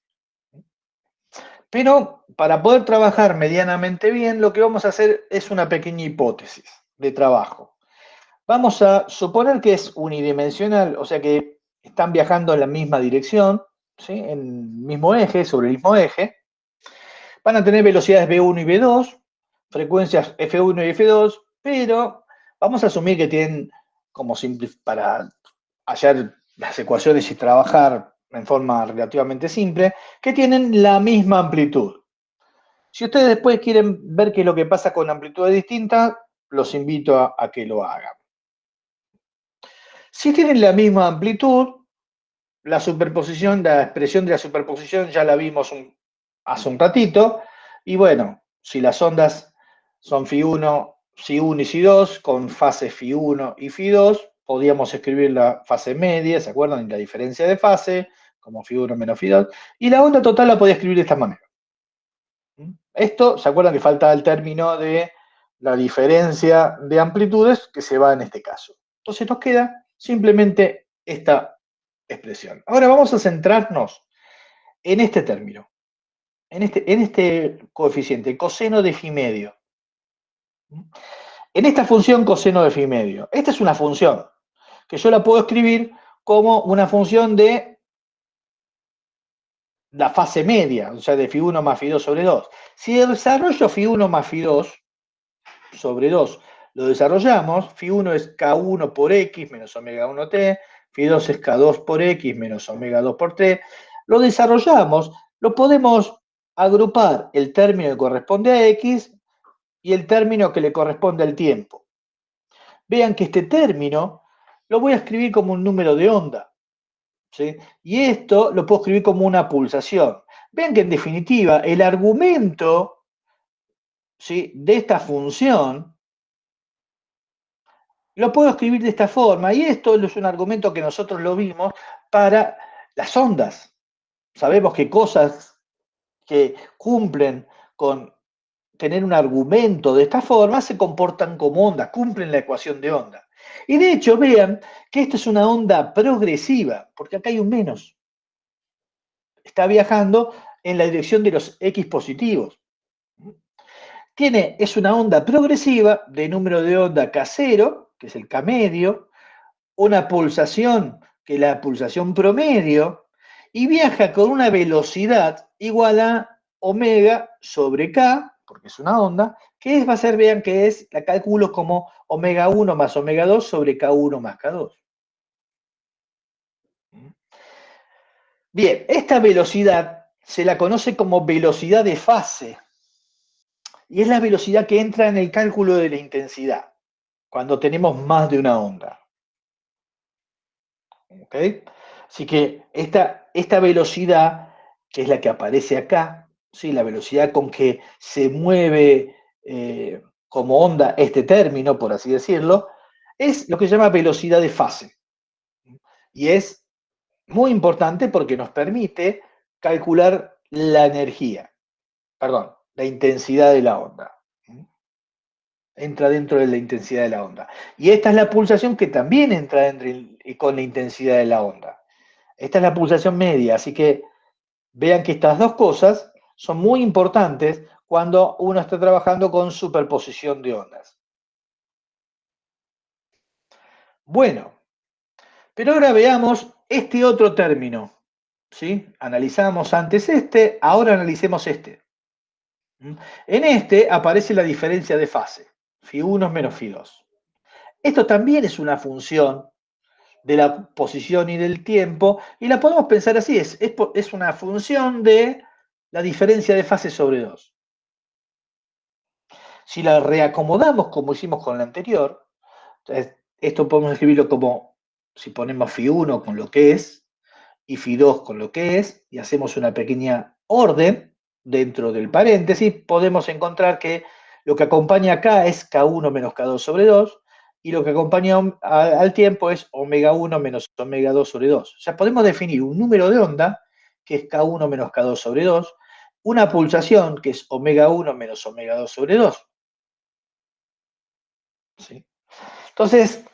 Pero para poder trabajar medianamente bien, lo que vamos a hacer es una pequeña hipótesis de trabajo. Vamos a suponer que es unidimensional, o sea que están viajando en la misma dirección, ¿sí? En el mismo eje, sobre el mismo eje. Van a tener velocidades V1 y V2, frecuencias F1 y F2, pero vamos a asumir que tienen, como simple, para hallar las ecuaciones y trabajar en forma relativamente simple, que tienen la misma amplitud. Si ustedes después quieren ver qué es lo que pasa con amplitudes distintas, los invito a que lo hagan. Si tienen la misma amplitud, la superposición, la expresión de la superposición ya la vimos hace un ratito, y bueno, si las ondas son Φ1, Ψ1 y Ψ2, con fase Φ1 y Φ2, podríamos escribir la fase media, ¿se acuerdan? Y la diferencia de fase, como Φ1 menos Φ2, y la onda total la podía escribir de esta manera. Esto, ¿se acuerdan que falta el término de la diferencia de amplitudes que se va en este caso? Entonces nos queda simplemente esta expresión. Ahora vamos a centrarnos en este término, en este coeficiente, coseno de phi medio. En esta función coseno de phi medio. Esta es una función que yo la puedo escribir como una función de la fase media, o sea, de Φ1 más Φ2 sobre 2. Si desarrollo Φ1 más Φ2 sobre 2 lo desarrollamos, Φ1 es K1 por X menos omega 1t, Φ2 es K2 por X menos omega 2 por t, lo desarrollamos, lo podemos agrupar el término que corresponde a X y el término que le corresponde al tiempo. Vean que este término lo voy a escribir como un número de onda, ¿sí? Y esto lo puedo escribir como una pulsación. Vean que en definitiva el argumento, ¿sí?, de esta función lo puedo escribir de esta forma, y esto es un argumento que nosotros lo vimos para las ondas. Sabemos que cosas que cumplen con tener un argumento de esta forma se comportan como ondas, cumplen la ecuación de onda. Y de hecho, vean que esto es una onda progresiva, porque acá hay un menos. Está viajando en la dirección de los X positivos. Es una onda progresiva de número de onda K0, que es el K medio, una pulsación, que es la pulsación promedio, y viaja con una velocidad igual a omega sobre K, porque es una onda, que va a ser, vean que es, la calculo como omega 1 más omega 2 sobre K1 más K2. Bien, esta velocidad se la conoce como velocidad de fase, y es la velocidad que entra en el cálculo de la intensidad, cuando tenemos más de una onda. ¿Ok? Así que esta velocidad, que es la que aparece acá, ¿sí?, la velocidad con que se mueve como onda este término, por así decirlo, es lo que se llama velocidad de fase. Y es muy importante porque nos permite calcular la energía, perdón, la intensidad de la onda. Entra dentro de la intensidad de la onda. Y esta es la pulsación que también entra con la intensidad de la onda. Esta es la pulsación media, así que vean que estas dos cosas son muy importantes cuando uno está trabajando con superposición de ondas. Bueno, pero ahora veamos este otro término, ¿sí? Analizamos antes este, ahora analicemos este. En este aparece la diferencia de fase, Φ1 menos Φ2. Esto también es una función de la posición y del tiempo, y la podemos pensar así, es una función de la diferencia de fase sobre 2. Si la reacomodamos como hicimos con la anterior, esto podemos escribirlo como, si ponemos Φ1 con lo que es, y Φ2 con lo que es, y hacemos una pequeña orden dentro del paréntesis, podemos encontrar que lo que acompaña acá es K1 menos K2 sobre 2, y lo que acompaña al tiempo es omega 1 menos omega 2 sobre 2. O sea, podemos definir un número de onda, que es K1 menos K2 sobre 2, una pulsación, que es omega 1 menos omega 2 sobre 2. ¿Sí? Entonces,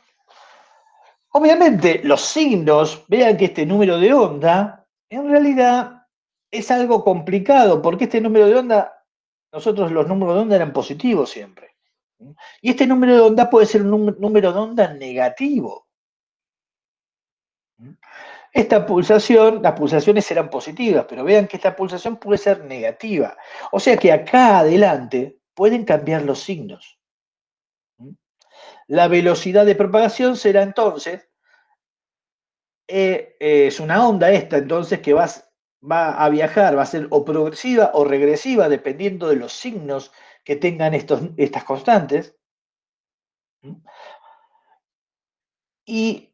Obviamente, los signos, vean que este número de onda, en realidad es algo complicado, porque este número de onda, nosotros los números de onda eran positivos siempre. Y este número de onda puede ser un número de onda negativo. Esta pulsación, las pulsaciones serán positivas, pero vean que esta pulsación puede ser negativa. O sea que acá adelante pueden cambiar los signos. La velocidad de propagación será entonces, es una onda esta entonces que va a viajar, va a ser o progresiva o regresiva, dependiendo de los signos que tengan estas constantes. Y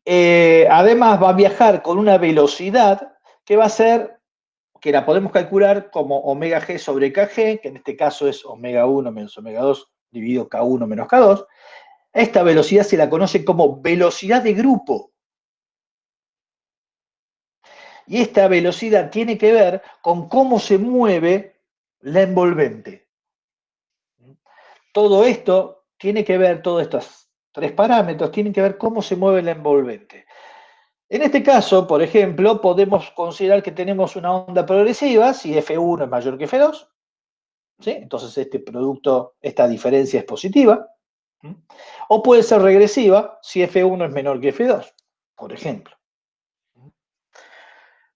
además va a viajar con una velocidad que va a ser, que la podemos calcular como omega g sobre kg, que en este caso es omega 1 menos omega 2 dividido k1 menos k2. Esta velocidad se la conoce como velocidad de grupo. Y esta velocidad tiene que ver con cómo se mueve la envolvente. Todo esto tiene que ver, todos estos tres parámetros tienen que ver cómo se mueve la envolvente. En este caso, por ejemplo, podemos considerar que tenemos una onda progresiva si F1 es mayor que F2. ¿Sí? Entonces este producto, esta diferencia es positiva. O puede ser regresiva si F1 es menor que F2, por ejemplo.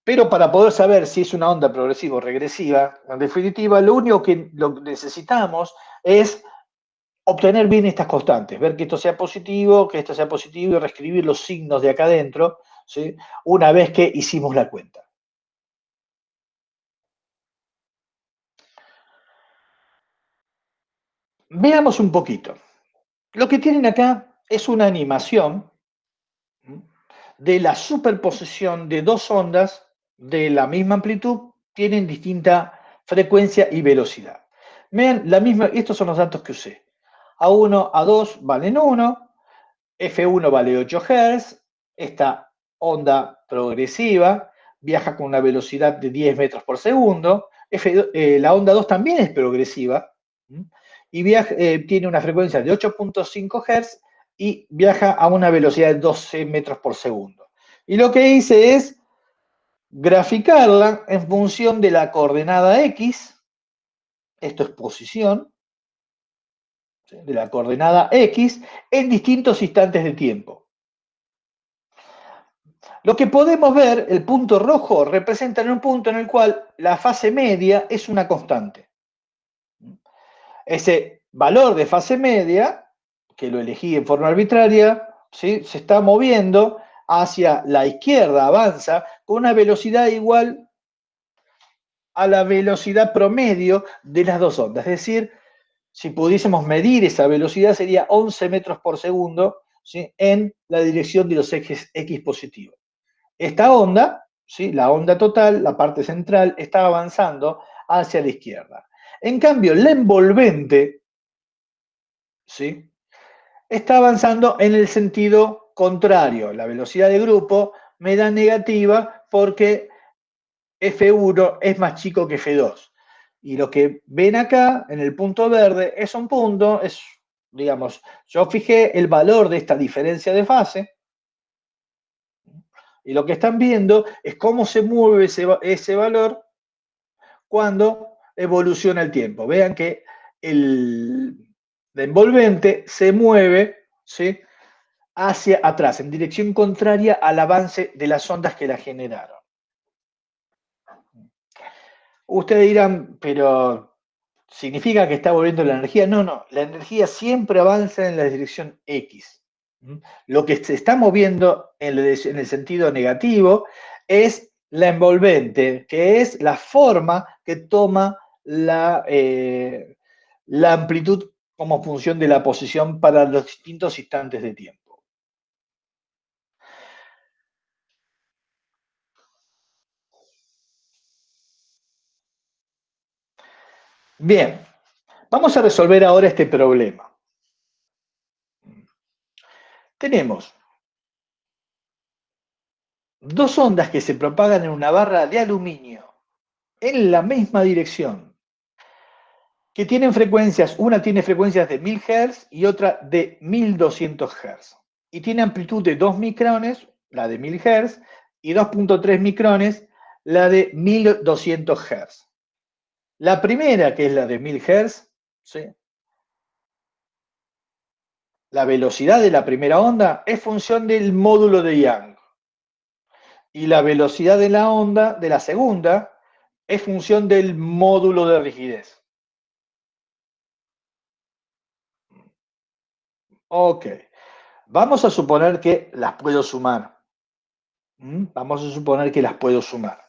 Pero para poder saber si es una onda progresiva o regresiva, en definitiva, lo único que necesitamos es obtener bien estas constantes, ver que esto sea positivo y reescribir los signos de acá adentro, ¿sí? Una vez que hicimos la cuenta. Veamos un poquito. Lo que tienen acá es una animación de la superposición de dos ondas de la misma amplitud, tienen distinta frecuencia y velocidad. Vean, estos son los datos que usé. A1, A2 valen 1, F1 vale 8 Hz, esta onda progresiva viaja con una velocidad de 10 metros por segundo, la onda 2 también es progresiva, y tiene una frecuencia de 8.5 Hz y viaja a una velocidad de 12 metros por segundo. Y lo que hice es graficarla en función de la coordenada X, esto es posición, de la coordenada X, en distintos instantes de tiempo. Lo que podemos ver, el punto rojo representa un punto en el cual la fase media es una constante. Ese valor de fase media, que lo elegí en forma arbitraria, ¿sí? Se está moviendo hacia la izquierda, avanza con una velocidad igual a la velocidad promedio de las dos ondas. Es decir, si pudiésemos medir esa velocidad sería 11 metros por segundo, ¿sí? En la dirección de los ejes X positivos. Esta onda, ¿sí? La onda total, la parte central, está avanzando hacia la izquierda. En cambio, la envolvente, ¿sí? Está avanzando en el sentido contrario. La velocidad de grupo me da negativa porque F1 es más chico que F2. Y lo que ven acá, en el punto verde, es un punto, digamos, yo fijé el valor de esta diferencia de fase, y lo que están viendo es cómo se mueve ese valor cuando evoluciona el tiempo. Vean que la envolvente se mueve, ¿sí? Hacia atrás, en dirección contraria al avance de las ondas que la generaron. Ustedes dirán, pero ¿significa que está volviendo la energía? No, no, la energía siempre avanza en la dirección X. Lo que se está moviendo en el sentido negativo es la envolvente, que es la forma que toma la amplitud como función de la posición para los distintos instantes de tiempo. Bien, vamos a resolver ahora este problema. Tenemos dos ondas que se propagan en una barra de aluminio en la misma dirección, que tienen frecuencias, una tiene frecuencias de 1000 Hz y otra de 1200 Hz. y tiene amplitud de 2 micrones, la de 1000 Hz, y 2.3 micrones, la de 1200 Hz. La primera, que es la de 1000 Hz, ¿sí? La velocidad de la primera onda es función del módulo de Young. Y la velocidad de la onda de la segunda es función del módulo de rigidez. Ok. Vamos a suponer que las puedo sumar. Vamos a suponer que las puedo sumar.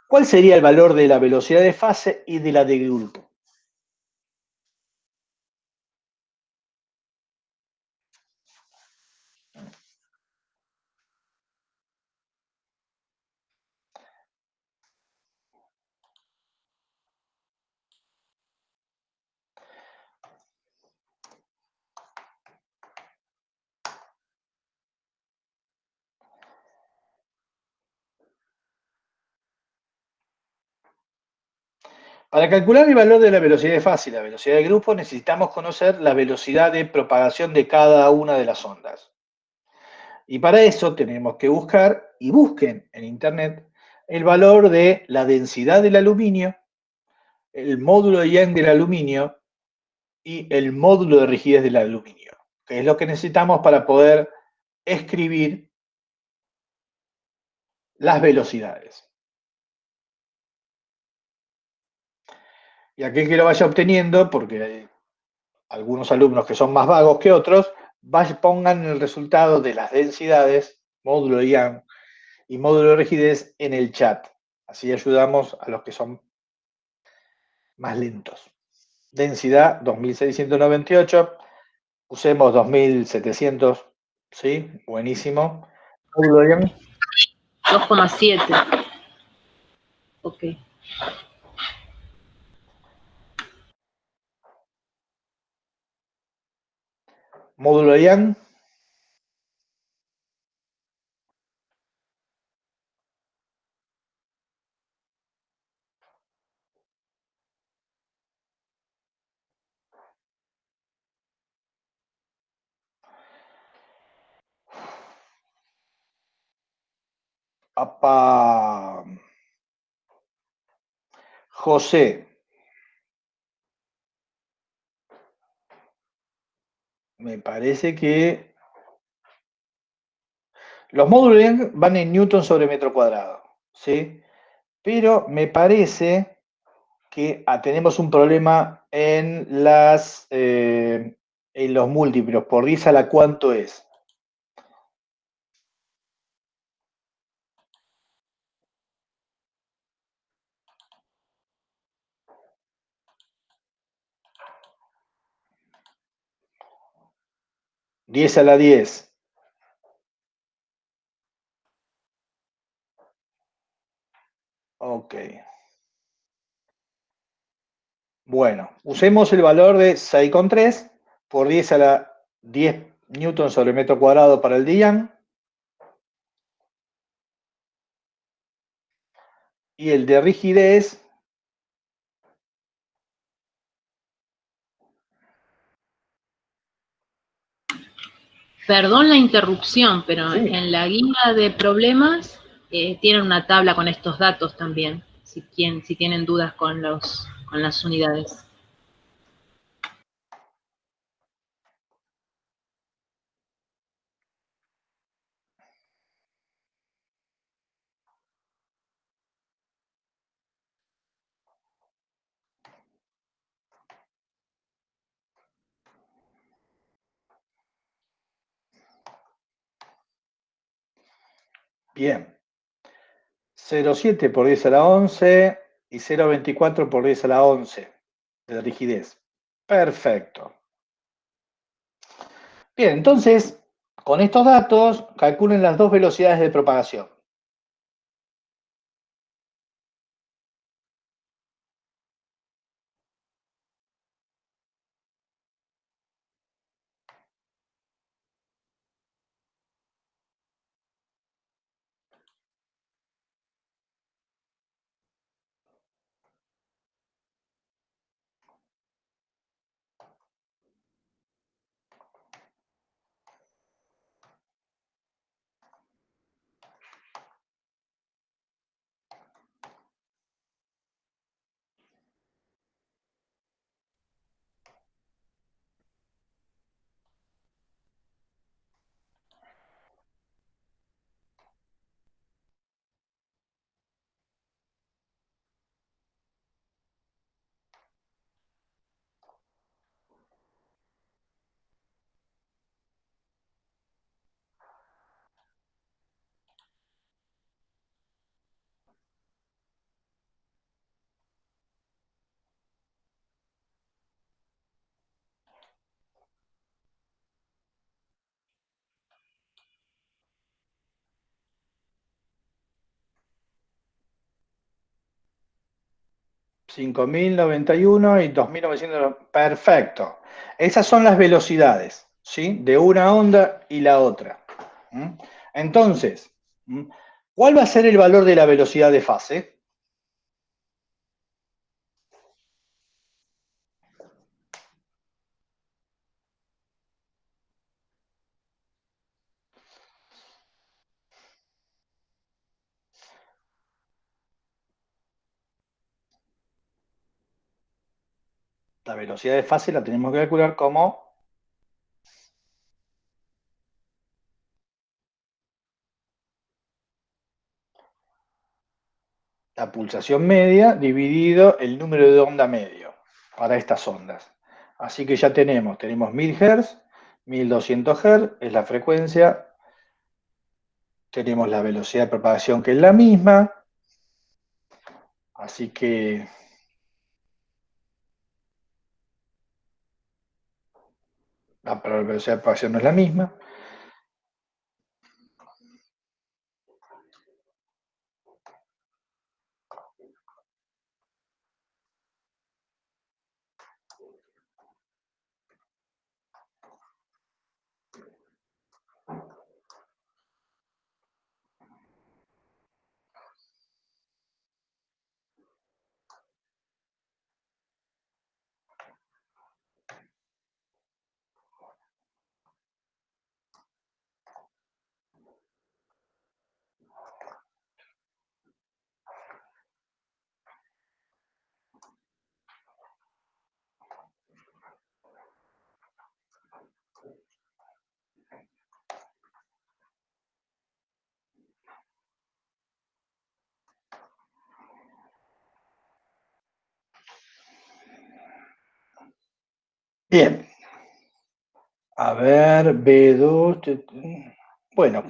¿Cuál sería el valor de la velocidad de fase y de la de grupo? Para calcular el valor de la velocidad de fase y la velocidad de grupo necesitamos conocer la velocidad de propagación de cada una de las ondas. Y para eso tenemos que buscar, y busquen en Internet, el valor de la densidad del aluminio, el módulo de Young del aluminio y el módulo de rigidez del aluminio, que es lo que necesitamos para poder escribir las velocidades. Y aquel que lo vaya obteniendo, porque hay algunos alumnos que son más vagos que otros, pongan el resultado de las densidades, módulo de Young y módulo de rigidez en el chat. Así ayudamos a los que son más lentos. Densidad 2698, usemos 2700, ¿sí? Buenísimo. Módulo de Young, 2,7. Ok. módulo de Young, apa, José, me parece que los módulos de Young van en newton sobre metro cuadrado, ¿sí? Pero me parece que tenemos un problema en en los múltiplos. Por 10 a la cuánto es. ¿10 a la 10? Ok. Bueno, usemos el valor de 6,3 por 10 a la 10 newton sobre metro cuadrado para el de Young. Y el de rigidez, Perdón la interrupción, pero sí, en la guía de problemas tienen una tabla con estos datos también, si tienen dudas con las unidades. bien. 0,7 por 10 a la 11 y 0,24 por 10 a la 11 de rigidez. Perfecto. Bien, entonces, con estos datos, calculen las dos velocidades de propagación. 5.091 y 2.900. Perfecto. Esas son las velocidades, ¿sí? De una onda y la otra. ¿Mm? Entonces, ¿cuál va a ser el valor de la velocidad de fase? La velocidad de fase la tenemos que calcular como la pulsación media dividido el número de onda medio para estas ondas. Así que ya tenemos 1000 Hz, 1200 Hz es la frecuencia, tenemos la velocidad de propagación que es la misma, así que pero la velocidad de propagación no es la misma. Bien, a ver, B2, bueno,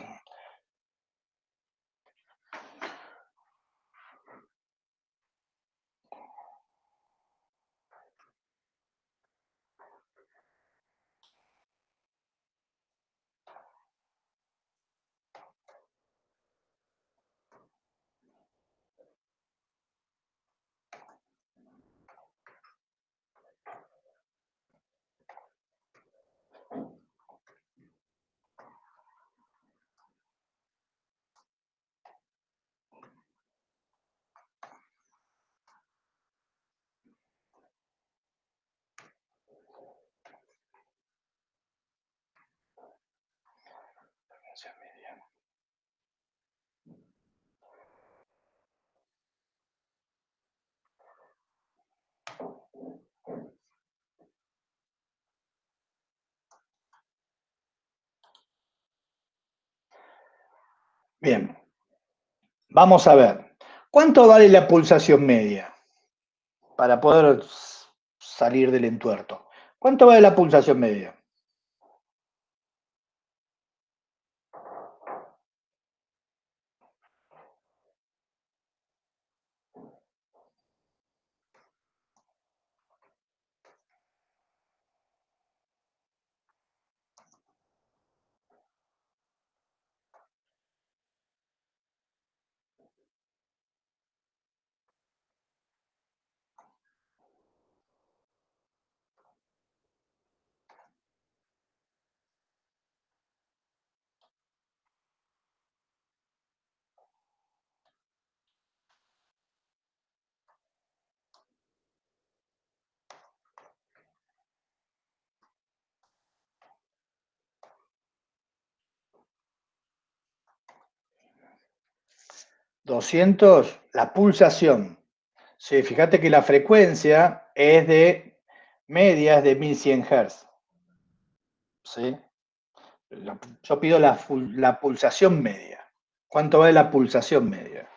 bien, vamos a ver, ¿cuánto vale la pulsación media para poder salir del entuerto? ¿Cuánto vale la pulsación media? 200, la pulsación. Sí, fíjate que la frecuencia es de media, es de 1100 Hz. ¿Sí? Yo pido la pulsación media. ¿Cuánto vale la pulsación media?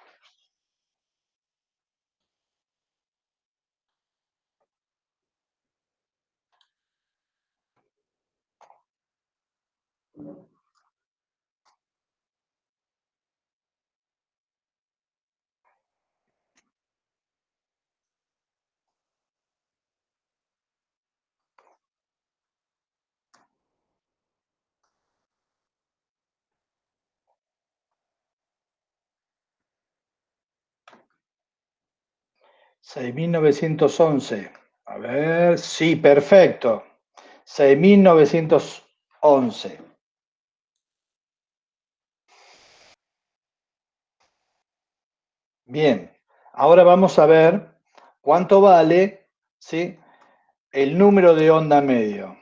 6.911. A ver, sí, perfecto. 6.911. Bien, ahora vamos a ver cuánto vale, ¿sí?, el número de onda medio.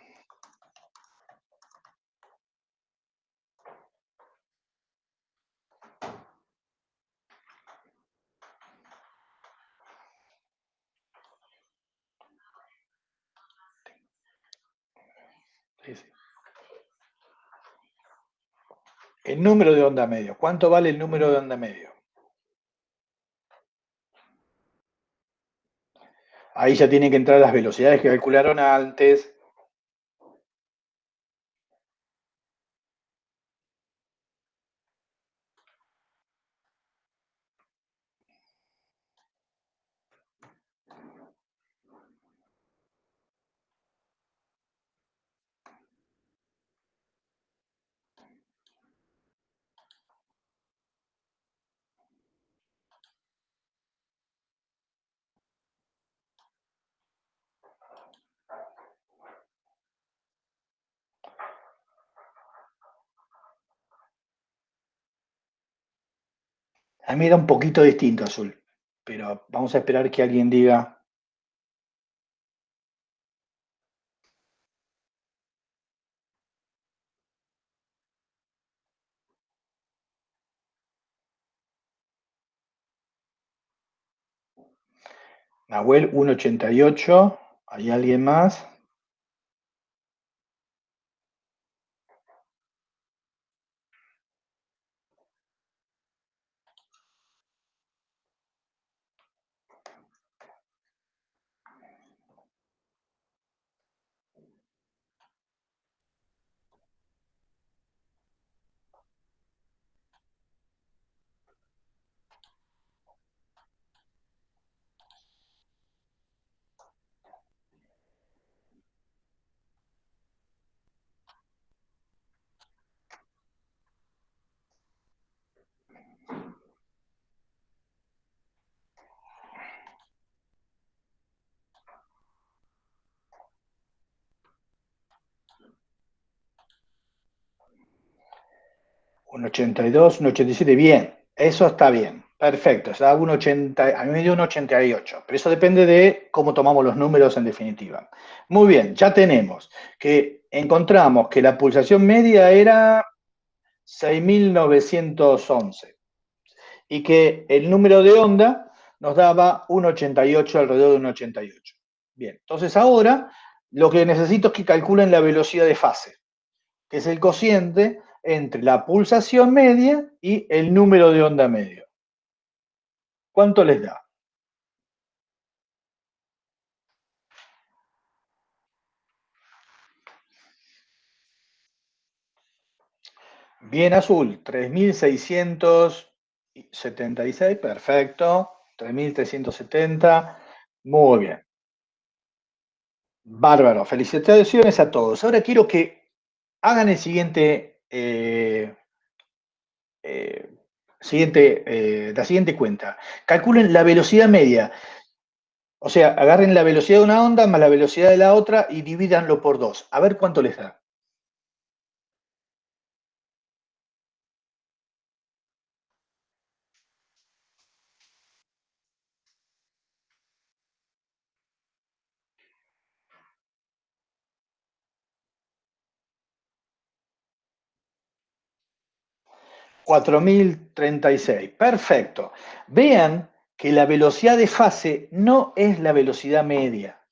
Sí, sí. El número de onda medio. ¿Cuánto vale el número de onda medio? Ahí ya tienen que entrar las velocidades que calcularon antes. A mí me da un poquito distinto azul, pero vamos a esperar que alguien diga. Nahuel 1.88. ¿Hay alguien más? Un 82, un 87, bien, eso está bien, perfecto, se da un 80, a mí me dio un 88, pero eso depende de cómo tomamos los números en definitiva. Muy bien, ya tenemos que encontramos que la pulsación media era 6.911 y que el número de onda nos daba un 88, alrededor de un 88. Bien, entonces ahora lo que necesito es que calculen la velocidad de fase, que es el cociente entre la pulsación media y el número de onda medio. ¿Cuánto les da? Bien azul, 3.676, perfecto. 3.370, muy bien. Bárbaro, felicitaciones a todos. Ahora quiero que hagan el siguiente, la siguiente cuenta. Calculen la velocidad media. O sea, agarren la velocidad de una onda más la velocidad de la otra y divídanlo por 2. A ver cuánto les da. 4.036. Perfecto. Vean que la velocidad de fase no es la velocidad media.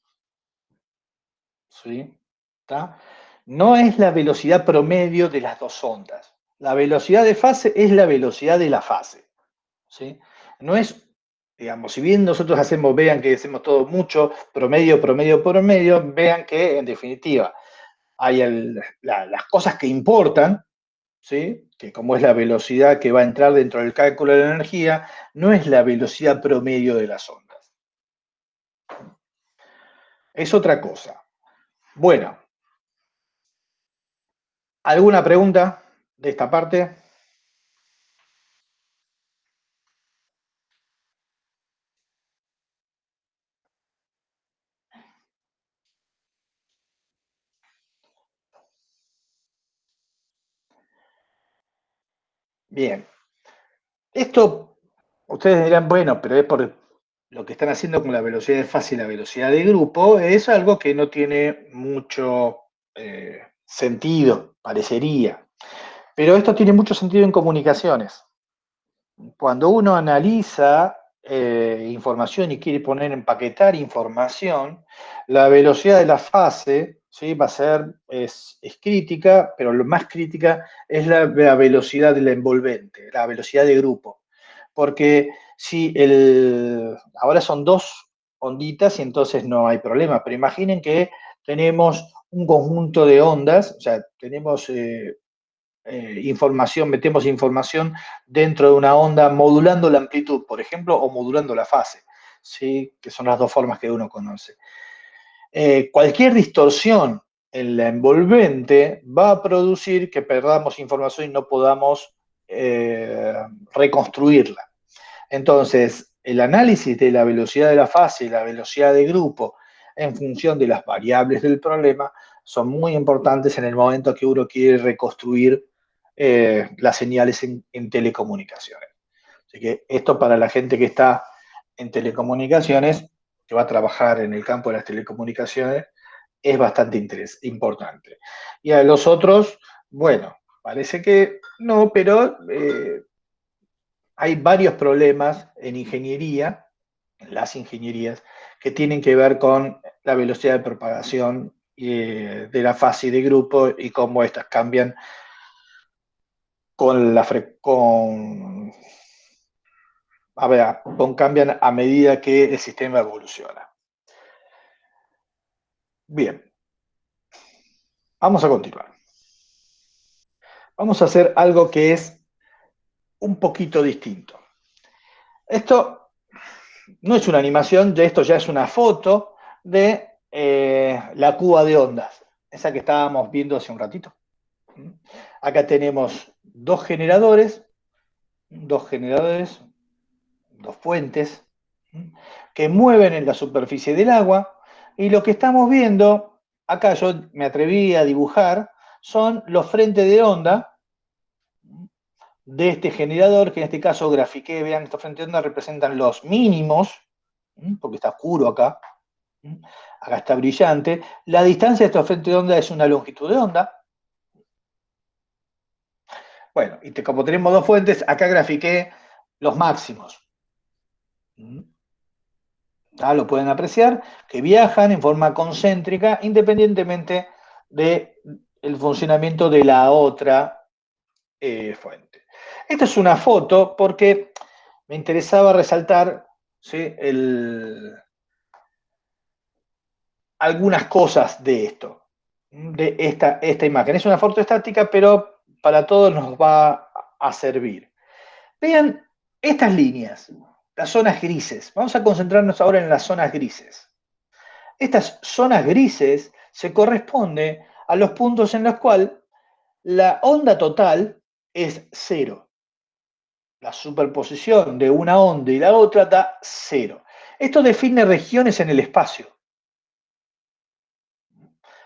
¿Sí? ¿Está? No es la velocidad promedio de las dos ondas. La velocidad de fase es la velocidad de la fase. ¿Sí? No es, digamos, si bien nosotros hacemos, vean que hacemos todo mucho, promedio, promedio, promedio, vean que en definitiva hay las cosas que importan, ¿sí?, que como es la velocidad que va a entrar dentro del cálculo de la energía, no es la velocidad promedio de las ondas. Es otra cosa. Bueno, ¿alguna pregunta de esta parte? Bien. Esto, ustedes dirán, bueno, pero es por lo que están haciendo con la velocidad de fase y la velocidad de grupo, es algo que no tiene mucho sentido, parecería. Pero esto tiene mucho sentido en comunicaciones. Cuando uno analiza información y quiere poner, empaquetar información, la velocidad de la fase, ¿sí? Va a ser, es crítica, pero lo más crítica es la velocidad de la envolvente, la velocidad de grupo. Porque si ahora son dos onditas y entonces no hay problema, pero imaginen que tenemos un conjunto de ondas, o sea, tenemos información, metemos información dentro de una onda modulando la amplitud, por ejemplo, o modulando la fase, ¿sí? Que son las dos formas que uno conoce. Cualquier distorsión en la envolvente va a producir que perdamos información y no podamos reconstruirla. Entonces, el análisis de la velocidad de la fase y la velocidad de grupo en función de las variables del problema son muy importantes en el momento que uno quiere reconstruir las señales en telecomunicaciones. Así que esto para la gente que está en telecomunicaciones, que va a trabajar en el campo de las telecomunicaciones, es bastante importante. Y a los otros, bueno, parece que no, pero hay varios problemas en ingeniería, en las ingenierías, que tienen que ver con la velocidad de propagación de la fase de grupo y cómo estas cambian cambian a medida que el sistema evoluciona. Bien, vamos a continuar. Vamos a hacer algo que es un poquito distinto. Esto no es una animación, esto ya es una foto de la cuba de ondas, esa que estábamos viendo hace un ratito. Acá tenemos dos generadores, dos fuentes, que mueven en la superficie del agua, y lo que estamos viendo, acá yo me atreví a dibujar, son los frentes de onda de este generador, que en este caso grafiqué, vean, estos frentes de onda representan los mínimos, porque está oscuro acá, acá está brillante. La distancia de estos frentes de onda es una longitud de onda. Bueno, y como tenemos dos fuentes, acá grafiqué los máximos. Lo pueden apreciar, que viajan en forma concéntrica independientemente del funcionamiento de la otra fuente. Esta es una foto porque me interesaba resaltar, ¿sí?, algunas cosas de esto, de esta imagen. Es una foto estática, pero para todos nos va a servir. Vean estas líneas, las zonas grises. Vamos a concentrarnos ahora en las zonas grises. Estas zonas grises se corresponden a los puntos en los cuales la onda total es cero. La superposición de una onda y la otra da cero. Esto define regiones en el espacio.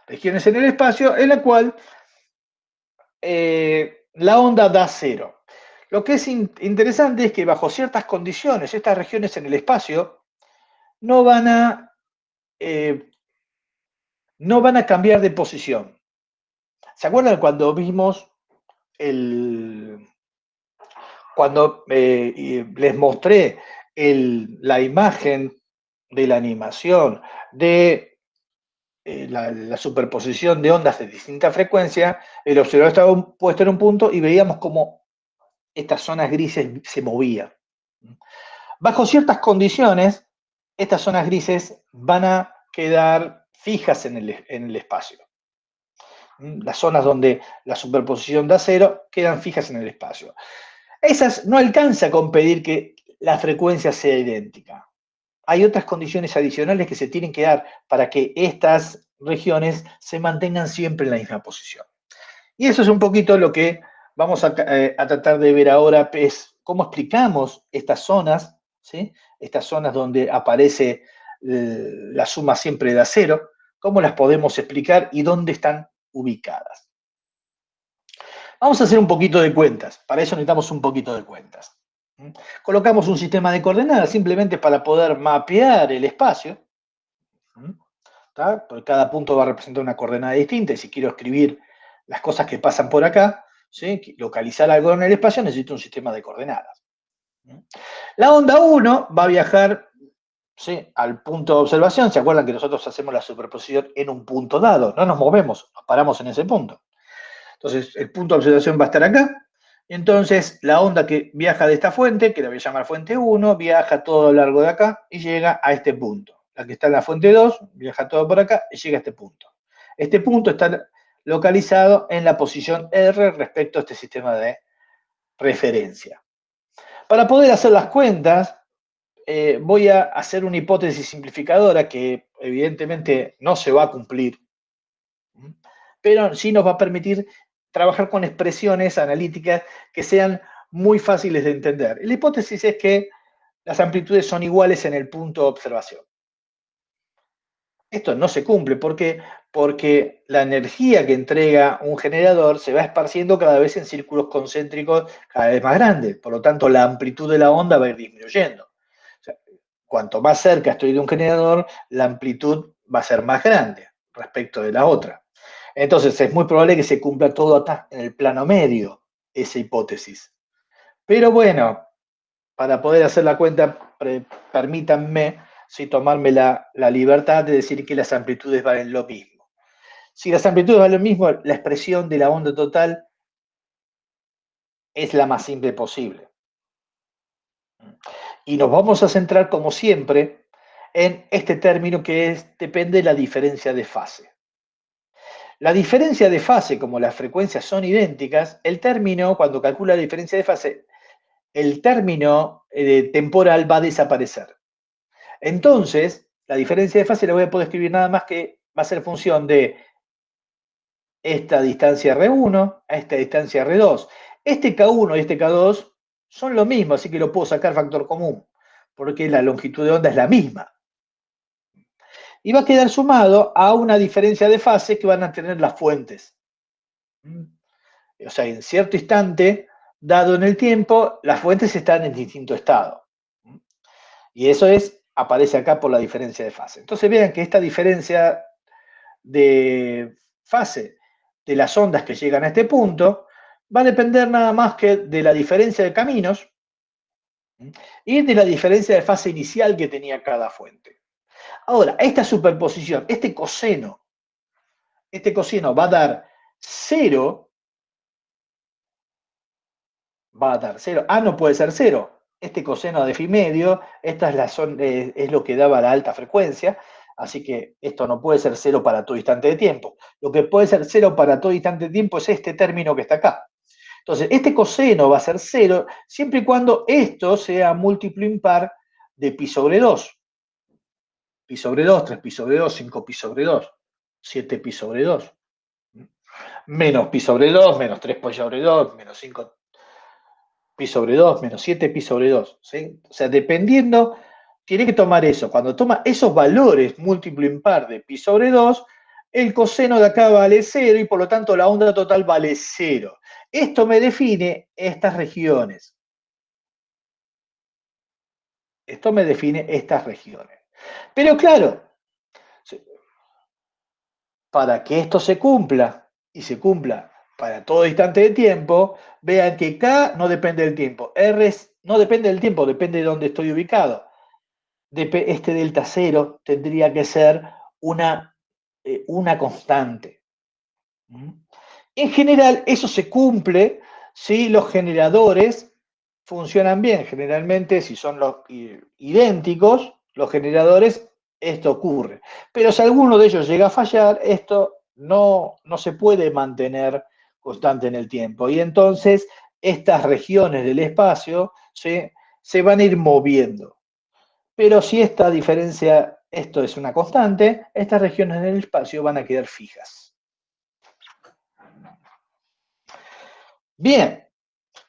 Regiones en el espacio en la cual la onda da cero. Lo que es interesante es que bajo ciertas condiciones, estas regiones en el espacio no van a cambiar de posición. ¿Se acuerdan cuando vimos cuando les mostré la imagen de la animación de la superposición de ondas de distinta frecuencia? El observador estaba puesto en un punto y veíamos cómo estas zonas grises se movían. Bajo ciertas condiciones, estas zonas grises van a quedar fijas en el espacio. Las zonas donde la superposición da cero quedan fijas en el espacio. Esas no alcanza con pedir que la frecuencia sea idéntica. Hay otras condiciones adicionales que se tienen que dar para que estas regiones se mantengan siempre en la misma posición. Y eso es un poquito lo que vamos a tratar de ver ahora, es cómo explicamos estas zonas, ¿sí? Estas zonas donde aparece la suma siempre da cero, cómo las podemos explicar y dónde están ubicadas. Vamos a hacer un poquito de cuentas. Para eso necesitamos un poquito de cuentas. Colocamos un sistema de coordenadas simplemente para poder mapear el espacio. ¿Tá? Porque cada punto va a representar una coordenada distinta y si quiero escribir las cosas que pasan por acá, ¿sí? Localizar algo en el espacio, necesito un sistema de coordenadas. La onda 1 va a viajar, ¿sí?, al punto de observación. ¿Se acuerdan que nosotros hacemos la superposición en un punto dado? No nos movemos, nos paramos en ese punto. Entonces, el punto de observación va a estar acá. Entonces, la onda que viaja de esta fuente, que la voy a llamar fuente 1, viaja todo a lo largo de acá y llega a este punto. La que está en la fuente 2, viaja todo por acá y llega a este punto. Este punto está localizado en la posición R respecto a este sistema de referencia. Para poder hacer las cuentas, voy a hacer una hipótesis simplificadora que evidentemente no se va a cumplir, pero sí nos va a permitir trabajar con expresiones analíticas que sean muy fáciles de entender. La hipótesis es que las amplitudes son iguales en el punto de observación. Esto no se cumple porque la energía que entrega un generador se va esparciendo cada vez en círculos concéntricos cada vez más grandes. Por lo tanto, la amplitud de la onda va a ir disminuyendo. O sea, cuanto más cerca estoy de un generador, la amplitud va a ser más grande respecto de la otra. Entonces, es muy probable que se cumpla todo acá en el plano medio, esa hipótesis. Pero bueno, para poder hacer la cuenta, permítanme tomarme la libertad de decir que las amplitudes valen lo mismo. Si las amplitudes valen lo mismo, la expresión de la onda total es la más simple posible. Y nos vamos a centrar, como siempre, en este término que depende de la diferencia de fase. La diferencia de fase, como las frecuencias son idénticas, el término, cuando calcula la diferencia de fase, el término temporal va a desaparecer. Entonces, la diferencia de fase la voy a poder escribir nada más que va a ser función de esta distancia R1 a esta distancia R2. Este K1 y este K2 son lo mismo, así que lo puedo sacar factor común, porque la longitud de onda es la misma. Y va a quedar sumado a una diferencia de fase que van a tener las fuentes. O sea, en cierto instante, dado en el tiempo, las fuentes están en distinto estado. Y eso aparece acá por la diferencia de fase. Entonces vean que esta diferencia de fase de las ondas que llegan a este punto va a depender nada más que de la diferencia de caminos y de la diferencia de fase inicial que tenía cada fuente. Ahora, esta superposición, este coseno va a dar 0. Va a dar 0. A no puede ser 0. Este coseno de phi medio, esta es lo que daba la alta frecuencia, así que esto no puede ser 0 para todo instante de tiempo. Lo que puede ser 0 para todo instante de tiempo es este término que está acá. Entonces, este coseno va a ser 0 siempre y cuando esto sea múltiplo impar de pi sobre 2. Pi sobre 2, 3 pi sobre 2, 5 pi sobre 2, 7 pi sobre 2. Menos pi sobre 2, menos 3 pi sobre 2, menos 5 pi sobre 2, menos 7 pi sobre 2. ¿Sí? O sea, dependiendo, tiene que tomar eso. Cuando toma esos valores múltiplo impar de pi sobre 2, el coseno de acá vale 0 y por lo tanto la onda total vale 0. Esto me define estas regiones. Esto me define estas regiones. Pero claro, para que esto se cumpla y se cumpla para todo instante de tiempo, vean que K no depende del tiempo, R no depende del tiempo, depende de dónde estoy ubicado. Este delta 0 tendría que ser una constante. En general, eso se cumple si los generadores funcionan bien. Generalmente, si son los idénticos, los generadores, esto ocurre. Pero si alguno de ellos llega a fallar, esto no se puede mantener constante en el tiempo. Y entonces, estas regiones del espacio se van a ir moviendo. Pero si esta diferencia, esto es una constante, estas regiones del espacio van a quedar fijas. Bien,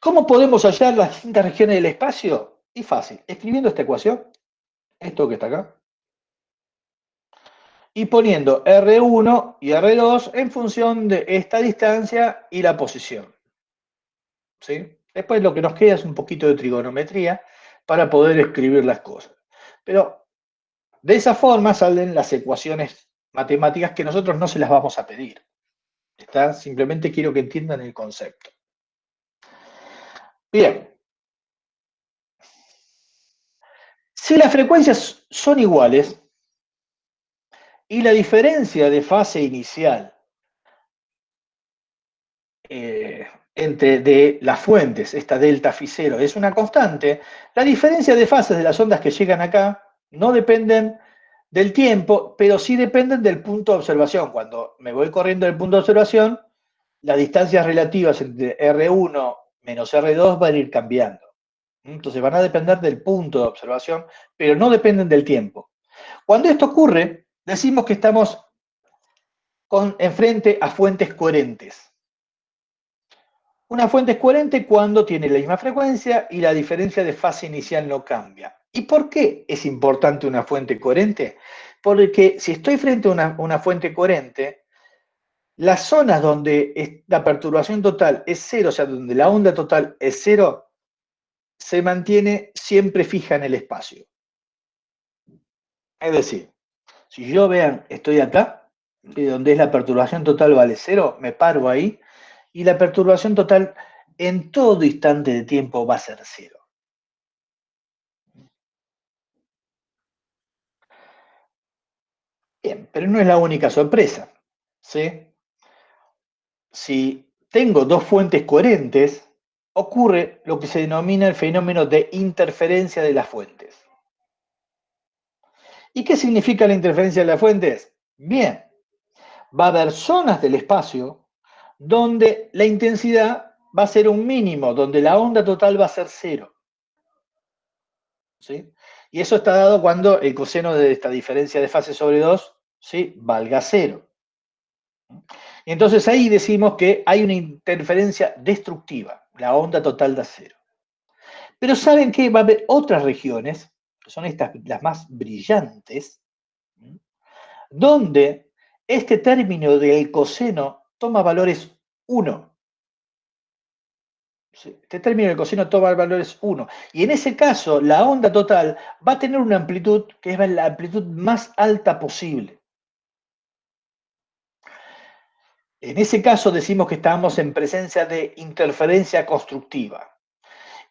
¿cómo podemos hallar las distintas regiones del espacio? Y fácil, escribiendo esta ecuación, esto que está acá, y poniendo R1 y R2 en función de esta distancia y la posición. ¿sí? Después lo que nos queda es un poquito de trigonometría para poder escribir las cosas. Pero de esa forma salen las ecuaciones matemáticas que nosotros no se las vamos a pedir. ¿Está? Simplemente quiero que entiendan el concepto. Bien. Si las frecuencias son iguales y la diferencia de fase inicial entre de las fuentes, esta delta phi 0, es una constante, la diferencia de fases de las ondas que llegan acá no dependen del tiempo, pero sí dependen del punto de observación. Cuando me voy corriendo del punto de observación, las distancias relativas entre R1 menos R2 van a ir cambiando. Entonces van a depender del punto de observación, pero no dependen del tiempo. Cuando esto ocurre, decimos que estamos enfrente a fuentes coherentes. Una fuente es coherente cuando tiene la misma frecuencia y la diferencia de fase inicial no cambia. ¿Y por qué es importante una fuente coherente? Porque si estoy frente a una fuente coherente, las zonas donde la perturbación total es cero, o sea, donde la onda total es cero, se mantiene siempre fija en el espacio. Es decir, si yo vean, estoy acá, donde es la perturbación total vale cero, me paro ahí, y la perturbación total en todo instante de tiempo va a ser cero. Bien, pero no es la única sorpresa, ¿sí? Si tengo dos fuentes coherentes, ocurre lo que se denomina el fenómeno de interferencia de las fuentes. ¿Y qué significa la interferencia de las fuentes? Bien, va a haber zonas del espacio donde la intensidad va a ser un mínimo, donde la onda total va a ser cero. ¿Sí? Y eso está dado cuando el coseno de esta diferencia de fase sobre 2, ¿sí?, valga cero. Y entonces ahí decimos que hay una interferencia destructiva, la onda total da cero. Pero ¿saben qué? Va a haber otras regiones, que son estas las más brillantes, donde este término del coseno toma valores 1. Este término del coseno toma valores 1. Y en ese caso, la onda total va a tener una amplitud que es la amplitud más alta posible. En ese caso decimos que estamos en presencia de interferencia constructiva.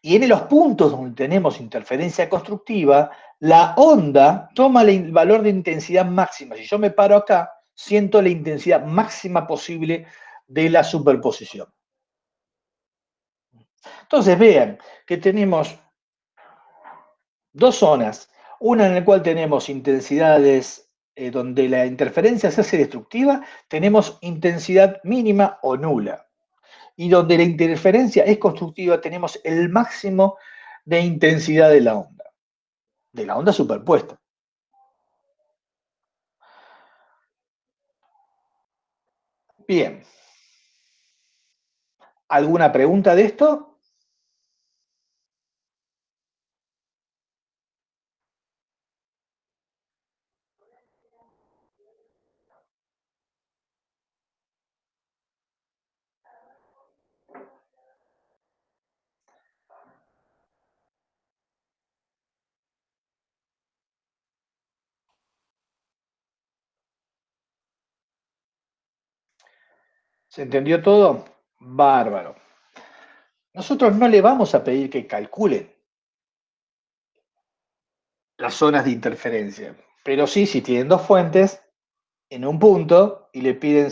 Y en los puntos donde tenemos interferencia constructiva, la onda toma el valor de intensidad máxima. Si yo me paro acá, siento la intensidad máxima posible de la superposición. Entonces vean que tenemos dos zonas, una en la cual tenemos intensidades donde la interferencia se hace destructiva, tenemos intensidad mínima o nula. Y donde la interferencia es constructiva, tenemos el máximo de intensidad de la onda superpuesta. Bien. ¿Alguna pregunta de esto? ¿Se entendió todo? Bárbaro. Nosotros no le vamos a pedir que calculen las zonas de interferencia, pero sí, si tienen dos fuentes en un punto y le piden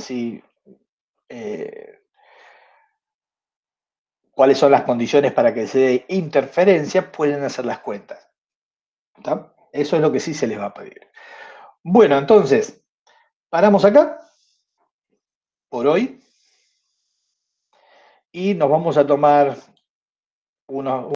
cuáles son las condiciones para que se dé interferencia, pueden hacer las cuentas. ¿Está? Eso es lo que sí se les va a pedir. Bueno, entonces, paramos acá por hoy y nos vamos a tomar unos